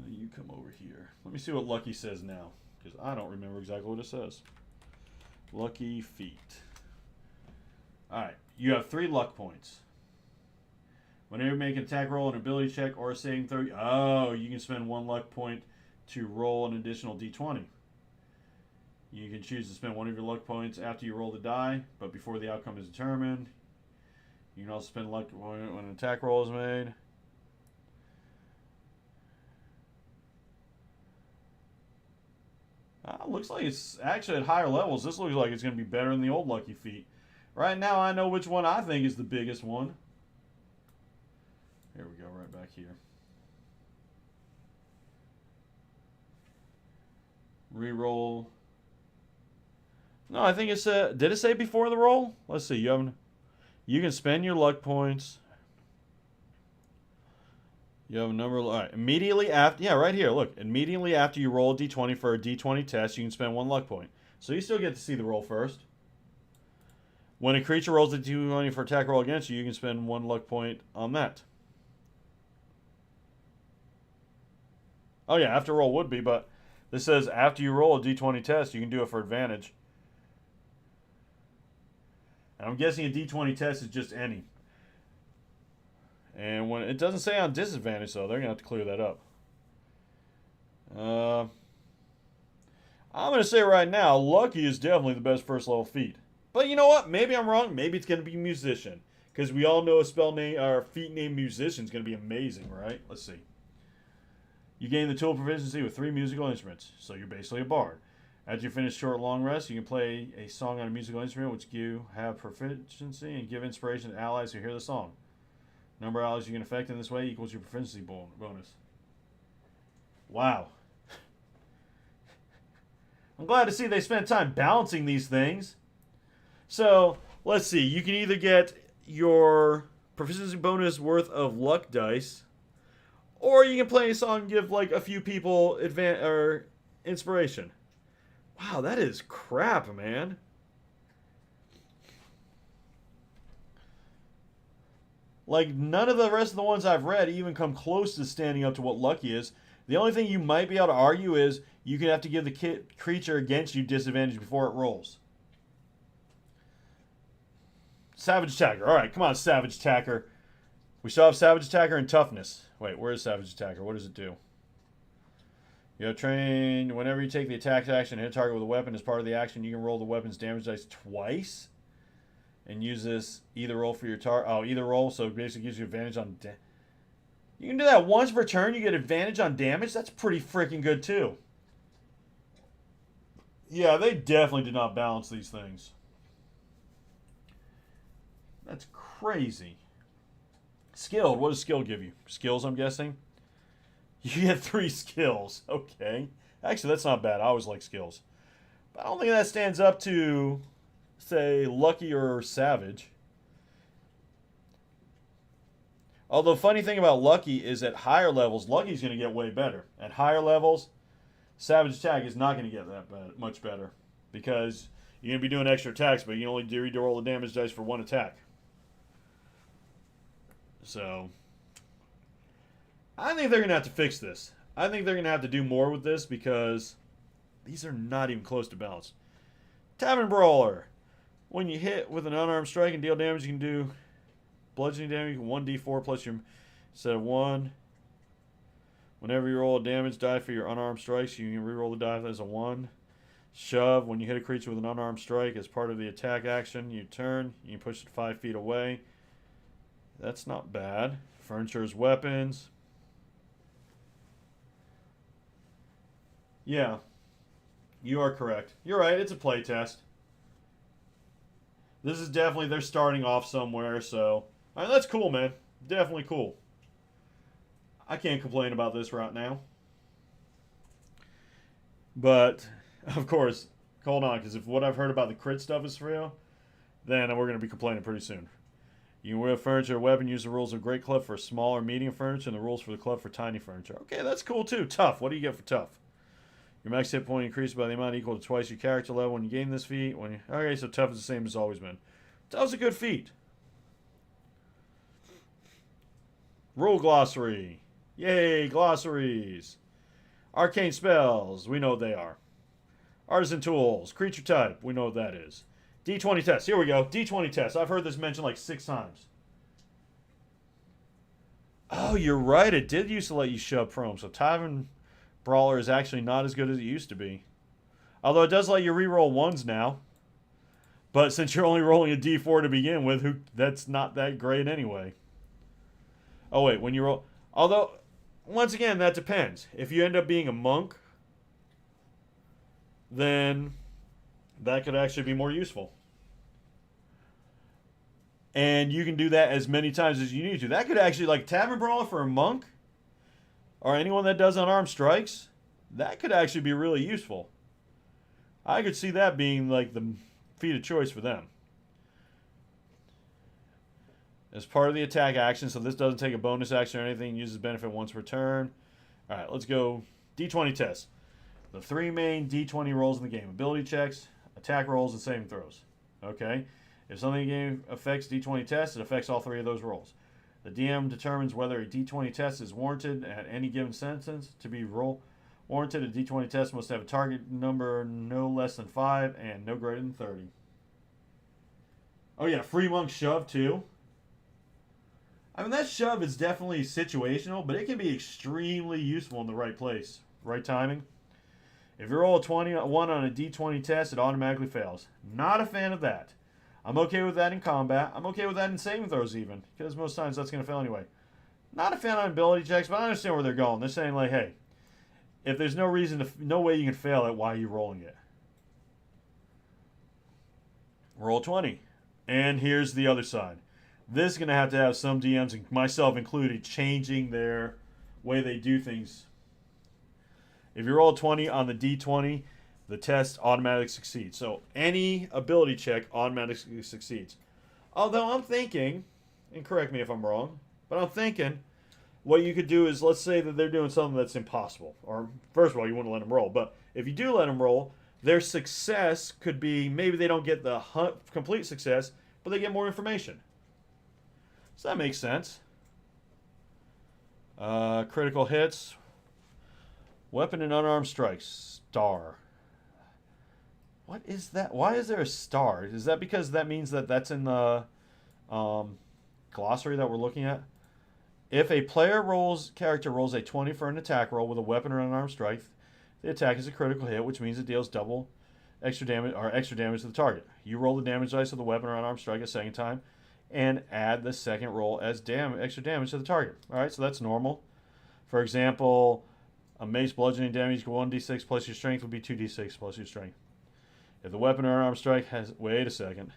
You come over here. Let me see what lucky says now, because I don't remember exactly what it says. Lucky feat. Alright, you have 3 luck points. Whenever you make an attack roll, an ability check, or a saving throw, oh, you can spend 1 luck point to roll an additional d20. You can choose to spend 1 of your luck points after you roll the die, but before the outcome is determined. You can also spend luck when an attack roll is made. Looks like it's actually at higher levels. This looks like it's going to be better than the old lucky feat. Right now, I know which one I think is the biggest one. Here we go, right back here. Reroll. No, I think it's did it say before the roll? Let's see. You can spend your luck points. You have a number. All right. Immediately after, yeah, right here. Look, immediately after you roll a d20 for a d20 test, you can spend 1 luck point. So you still get to see the roll first. When a creature rolls a d20 for attack roll against you, you can spend 1 luck point on that. Oh yeah, after roll would be, but this says after you roll a d20 test, you can do it for advantage. And I'm guessing a d20 test is just any. And when it doesn't say on disadvantage, though, they're going to have to clear that up. I'm going to say right now, lucky is definitely the best first level feat. But you know what? Maybe I'm wrong. Maybe it's going to be musician. Because we all know a spell name or feat named musician is going to be amazing, right? Let's see. You gain the tool proficiency with 3 musical instruments. So you're basically a bard. After you finish short long rest, you can play a song on a musical instrument which you have proficiency and give inspiration to allies who hear the song. Number of allies you can affect in this way equals your proficiency bonus. Wow. I'm glad to see they spent time balancing these things. So, let's see. You can either get your proficiency bonus worth of luck dice, or you can play a song and give like a few people inspiration. Wow, that is crap, man. Like, none of the rest of the ones I've read even come close to standing up to what lucky is. The only thing you might be able to argue is you can have to give the creature against you disadvantage before it rolls. Savage Attacker. Alright, come on, Savage Attacker. We still have Savage Attacker and Toughness. Wait, where is Savage Attacker? What does it do? You have trained. Whenever you take the attack action and hit a target with a weapon as part of the action, you can roll the weapon's damage dice twice. And use this either roll for your target. Oh, either roll, so it basically gives you advantage on... You can do that once per turn, you get advantage on damage? That's pretty freaking good, too. Yeah, they definitely did not balance these things. That's crazy. Skilled. What does skill give you? Skills, I'm guessing. You get 3 skills. Okay. Actually, that's not bad. I always like skills. But I don't think that stands up to, say, Lucky or Savage. Although, funny thing about Lucky is at higher levels, Lucky's going to get way better. At higher levels, Savage attack is not going to get that much better. Because you're going to be doing extra attacks, but you can only roll the damage dice for 1 attack. So, I think they're going to have to fix this. I think they're going to have to do more with this because these are not even close to balanced. Tavern Brawler. When you hit with an unarmed strike and deal damage, you can do bludgeoning damage, 1d4 plus your, instead of 1. Whenever you roll a damage die for your unarmed strikes, you can reroll the die as a 1. Shove. When you hit a creature with an unarmed strike as part of the attack action, you turn. You can push it 5 feet away. That's not bad. Furniture's weapons. Yeah. You are correct. You're right. It's a playtest. This is definitely, they're starting off somewhere, so. I mean, that's cool, man. Definitely cool. I can't complain about this right now. But, of course, hold on, because if what I've heard about the crit stuff is real, then we're going to be complaining pretty soon. You can wield furniture or weapon, use the rules of Great Club for small or medium furniture, and the rules for the club for tiny furniture. Okay, that's cool too. Tough. What do you get for tough? Your max hit point increased by the amount equal to twice your character level when you gain this feat. Okay, so tough is the same as always been. Tough's a good feat. Rule glossary. Yay, glossaries. Arcane spells. We know what they are. Artisan tools. Creature type. We know what that is. D20 test. Here we go. D20 test. I've heard this mentioned like 6 times. Oh, you're right. It did used to let you shove prone. So Tavern Brawler is actually not as good as it used to be. Although it does let you reroll 1s now. But since you're only rolling a D4 to begin with, that's not that great anyway. Oh, wait. When you roll... Although, once again, that depends. If you end up being a monk, then that could actually be more useful. And you can do that as many times as you need to. That could actually, like, Tavern Brawler for a monk, or anyone that does unarmed strikes, that could actually be really useful. I could see that being, like, the feat of choice for them. As part of the attack action, so this doesn't take a bonus action or anything, uses benefit once per turn. Alright, let's go D20 test. The 3 main D20 rolls in the game. Ability checks, attack rolls, and saving throws. Okay? If something in the game affects D20 tests, it affects all 3 of those rolls. The DM determines whether a D20 test is warranted at any given sentence. To be warranted, a D20 test must have a target number no less than 5 and no greater than 30. Oh yeah, free monk shove too. I mean, that shove is definitely situational, but it can be extremely useful in the right place. Right timing. If you roll a 21 on a D20 test, it automatically fails. Not a fan of that. I'm okay with that in combat. I'm okay with that in saving throws even, because most times that's going to fail anyway. Not a fan of ability checks, but I understand where they're going. They're saying, like, hey, if there's no way you can fail it, why are you rolling it? Roll 20. And here's the other side. This is going to have some DMs, myself included, changing their way they do things. If you roll a 20 on the D20, the test automatically succeeds. So any ability check automatically succeeds. Although I'm thinking, and correct me if I'm wrong, but I'm thinking what you could do is, let's say that they're doing something that's impossible. Or, first of all, you wouldn't let them roll. But if you do let them roll, their success could be, maybe they don't get the complete success, but they get more information. So that makes sense. Critical hits. Weapon and unarmed strikes. Star. What is that? Why is there a star? Is that because that means that that's in the glossary that we're looking at? If a character rolls a 20 for an attack roll with a weapon or unarmed strike, the attack is a critical hit, which means it deals double extra damage to the target. You roll the damage dice of the weapon or unarmed strike a second time, and add the second roll as extra damage to the target. All right, so that's normal. For example, a mace bludgeoning damage equal 1d6 plus your strength would be 2d6 plus your strength. If the weapon or unarmed strike has... Wait a second.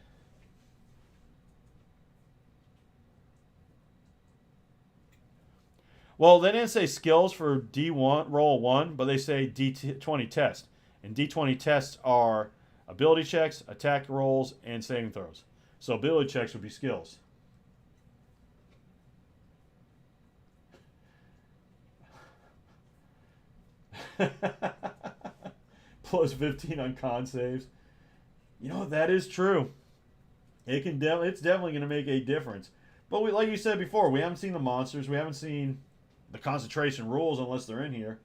Well, they didn't say skills for D1 roll 1, but they say D20 test. And D20 tests are ability checks, attack rolls, and saving throws. So ability checks would be skills. Plus 15 on con saves. You know, that is true. It's definitely going to make a difference. But like you said before, we haven't seen the monsters. We haven't seen the concentration rules unless they're in here.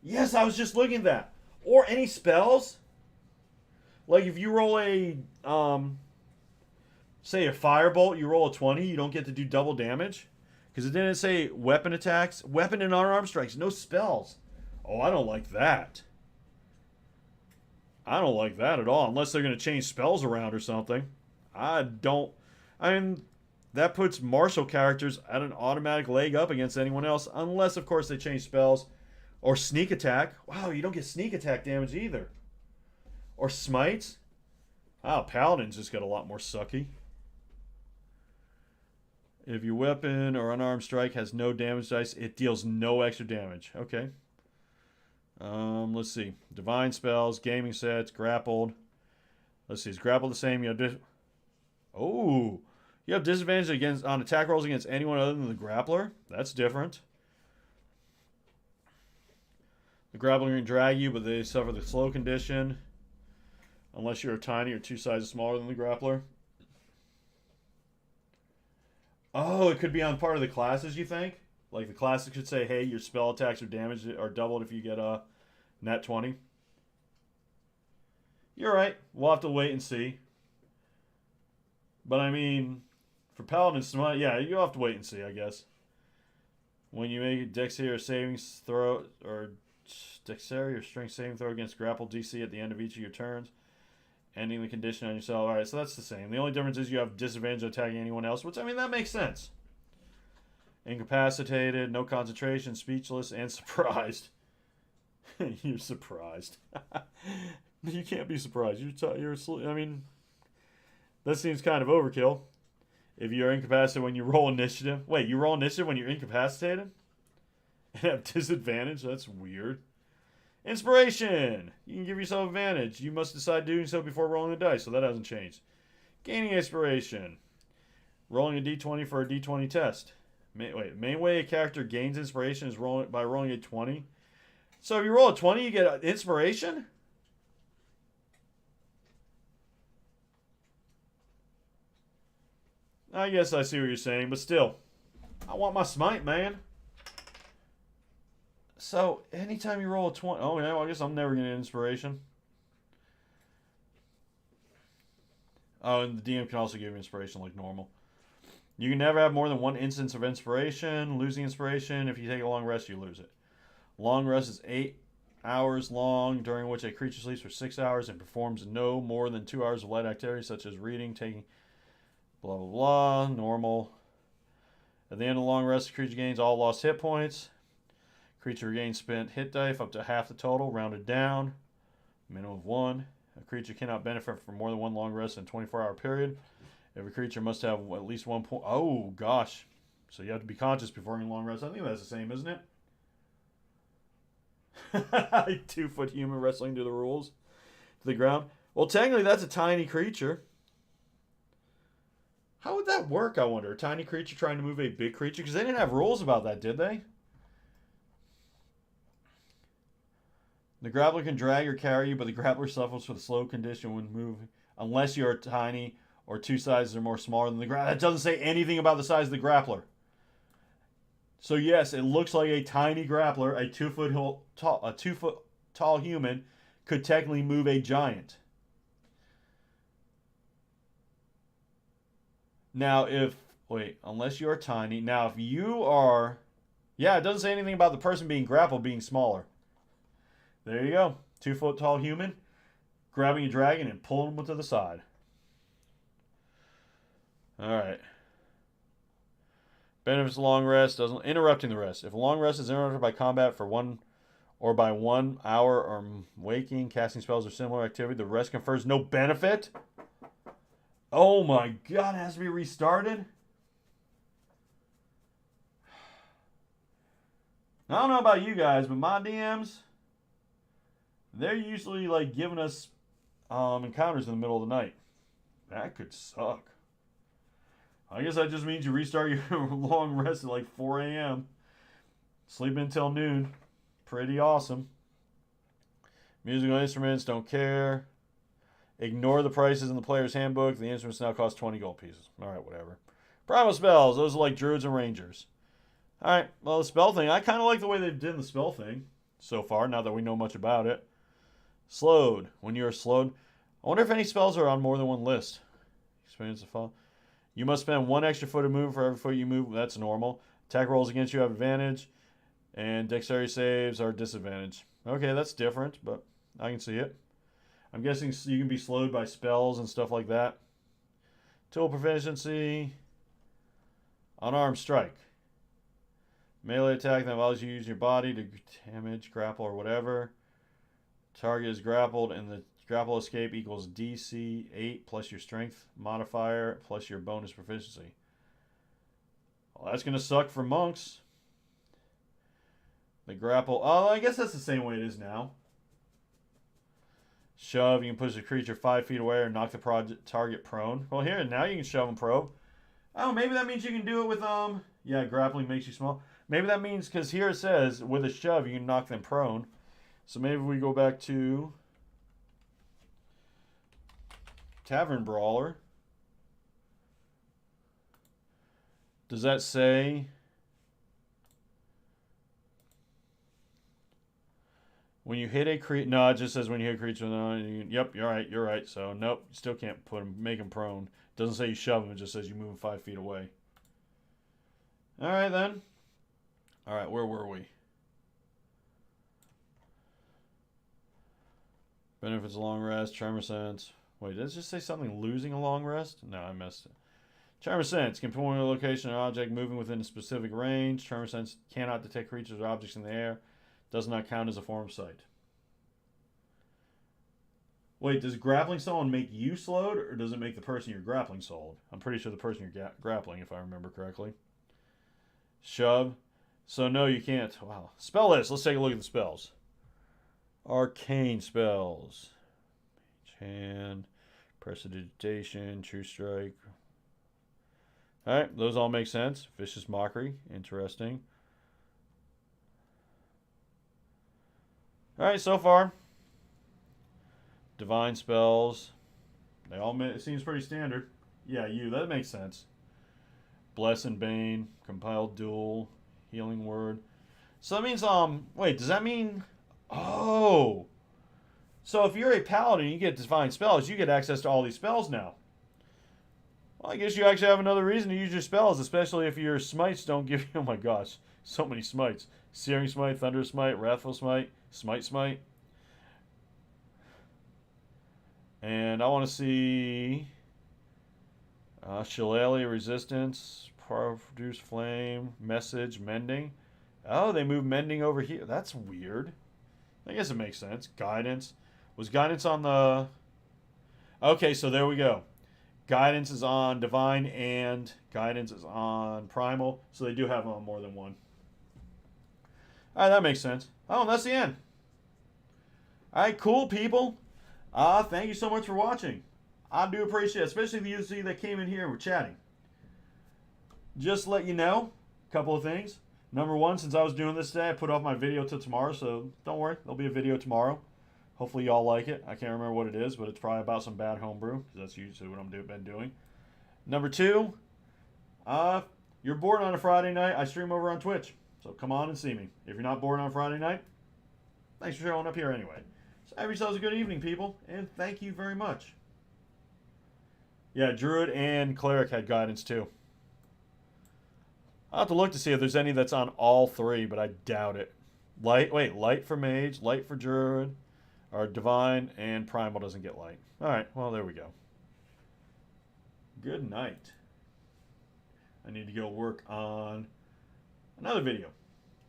Yes, I was just looking at that. Or any spells. Like if you roll a, say a firebolt, you roll a 20, you don't get to do double damage. Because it didn't say weapon attacks, weapon and unarmed strikes, no spells. Oh, I don't like that. I don't like that at all, unless they're going to change spells around or something. I mean, that puts martial characters at an automatic leg up against anyone else, unless, of course, they change spells. Or sneak attack. Wow, you don't get sneak attack damage either. Or smites. Wow, paladins just got a lot more sucky. If your weapon or unarmed strike has no damage dice, it deals no extra damage. Okay. Let's see. Divine spells, gaming sets, grappled. Let's see. Is grapple the same? You have disadvantage on attack rolls against anyone other than the grappler. That's different. The grappler can drag you, but they suffer the slow condition. Unless you're tiny or 2 sizes smaller than the grappler. Oh, it could be on part of the classes, you think? Like the classes could say, hey, your spell attacks or damage are doubled if you get a nat 20. You're right. We'll have to wait and see. But I mean, for Paladins, yeah, you'll have to wait and see, I guess. When you make a dexterity or savings throw, or dexterity or strength saving throw against grapple DC at the end of each of your turns, ending the condition on yourself. Alright, so that's the same. The only difference is you have disadvantage attacking anyone else, which, I mean, that makes sense. Incapacitated, no concentration, speechless, and surprised. You're surprised. You can't be surprised. You're asleep. I mean, that seems kind of overkill. If you're incapacitated when you roll initiative. Wait, you roll initiative when you're incapacitated? And have disadvantage? That's weird. Inspiration! You can give yourself advantage. You must decide doing so before rolling the dice, so that hasn't changed. Gaining inspiration. Rolling a d20 for a d20 test. Main way a character gains inspiration is by rolling a 20. So if you roll a 20, you get inspiration? I guess I see what you're saying, but still. I want my smite, man. So, anytime you roll a 20... Oh, yeah, well, I guess I'm never going to get inspiration. Oh, and the DM can also give you inspiration like normal. You can never have more than one instance of inspiration. Losing inspiration, if you take a long rest, you lose it. Long rest is 8 hours long, during which a creature sleeps for 6 hours and performs no more than 2 hours of light activity, such as reading, taking... Blah, blah, blah. Normal. At the end of the long rest, the creature gains all lost hit points. Creature regains spent hit dice up to half the total, rounded down. Minimum of 1. A creature cannot benefit from more than one long rest in a 24-hour period. Every creature must have at least 1 point. Oh, gosh. So you have to be conscious before any long rest. I think that's the same, isn't it? 2-foot human wrestling to the rules. To the ground. Well, technically, that's a tiny creature. How would that work, I wonder? A tiny creature trying to move a big creature? Because they didn't have rules about that, did they? The grappler can drag or carry you, but the grappler suffers with a slow condition when moving, unless you are tiny or 2 sizes or more smaller than the grappler. That doesn't say anything about the size of the grappler. So yes, it looks like a tiny grappler, a 2-foot tall human, could technically move a giant. Now, unless you are tiny. Now, if you are... Yeah, it doesn't say anything about the person being grappled being smaller. There you go. 2-foot tall human grabbing a dragon and pulling him to the side. Alright. Benefits of long rest. Interrupting the rest. If a long rest is interrupted by combat for 1 or by 1 hour or waking, casting spells or similar activity, the rest confers no benefit? Oh my god, it has to be restarted? I don't know about you guys, but my DMs, they're usually like giving us encounters in the middle of the night. That could suck. I guess that just means you restart your long rest at like 4 a.m. Sleep until noon. Pretty awesome. Musical instruments, don't care. Ignore the prices in the player's handbook. The instruments now cost 20 gold pieces. Alright, whatever. Primal spells. Those are like druids and rangers. Alright, well, the spell thing. I kind of like the way they did the spell thing so far, now that we know much about it. Slowed. When you are slowed. I wonder if any spells are on more than one list. Experience the fall. You must spend 1 extra foot of movement for every foot you move. That's normal. Attack rolls against you have advantage. And dexterity saves are disadvantage. Okay, that's different, but I can see it. I'm guessing you can be slowed by spells and stuff like that. Tool proficiency. Unarmed strike. Melee attack that allows you to use your body to damage, grapple, or whatever. Target is grappled, and the grapple escape equals DC 8 plus your strength modifier plus your bonus proficiency. Well, that's going to suck for monks. The grapple... Oh, I guess that's the same way it is now. Shove. You can push the creature 5 feet away or knock the target prone. Well, here, now you can shove and probe. Oh, maybe that means you can do it with... Yeah, grappling makes you small. Maybe that means... Because here it says, with a shove, you can knock them prone. So maybe we go back to... Tavern Brawler. Does that say... When you hit a creature... No, it just says when you hit a creature... No, yep, you're right, you're right. So, nope, you still can't make him prone. It doesn't say you shove him, it just says you move him 5 feet away. Alright, then. Alright, where were we? Benefits of long rest, Charmer Sense. Wait, did it just say something losing a long rest? No, I missed it. Charmer Sense can point a location or object moving within a specific range. Charmer Sense cannot detect creatures or objects in the air. Does not count as a form of sight. Wait, does grappling someone make you slowed, or does it make the person you're grappling slowed? I'm pretty sure the person you're grappling, if I remember correctly. Shove. So no, you can't. Wow. Spell list. Let's take a look at the spells. Arcane spells. Mage Hand. Prestidigitation. True Strike. Alright, those all make sense. Vicious Mockery. Interesting. Alright, so far. Divine spells. They all it seems pretty standard. Yeah, that makes sense. Bless and Bane. Compiled Duel. Healing Word. So that means, wait, does that mean... Oh! So if you're a paladin and you get divine spells, you get access to all these spells now. Well, I guess you actually have another reason to use your spells, especially if your smites don't give you... Oh my gosh, so many smites. Searing Smite, Thunder Smite, Wrathful Smite, Smite. And I want to see... Shillelagh Resistance, Produce Flame, Message, Mending. Oh, they moved Mending over here. That's weird. I guess it makes sense. Guidance. Was Guidance on the... Okay, so there we go. Guidance is on Divine and Guidance is on Primal. So they do have more than one. Alright, that makes sense. Oh, and that's the end. Alright, cool, people. Thank you so much for watching. I do appreciate it, especially the UC that came in here and were chatting. Just to let you know, a couple of things. Number one, since I was doing this today, I put off my video till tomorrow, so don't worry, there'll be a video tomorrow. Hopefully y'all like it. I can't remember what it is, but it's probably about some bad homebrew, because that's usually what I've been doing. Number two, you're bored on a Friday night, I stream over on Twitch. So come on and see me. If you're not bored on Friday night, thanks for showing up here anyway. So have yourselves a good evening, people, and thank you very much. Yeah, Druid and Cleric had Guidance too. I'll have to look to see if there's any that's on all three, but I doubt it. Light for Mage, Light for Druid, or Divine, and Primal doesn't get Light. Alright, well, there we go. Good night. I need to go work on another video.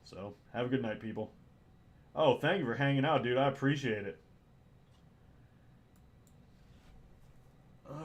So, have a good night, people. Oh, thank you for hanging out, dude. I appreciate it.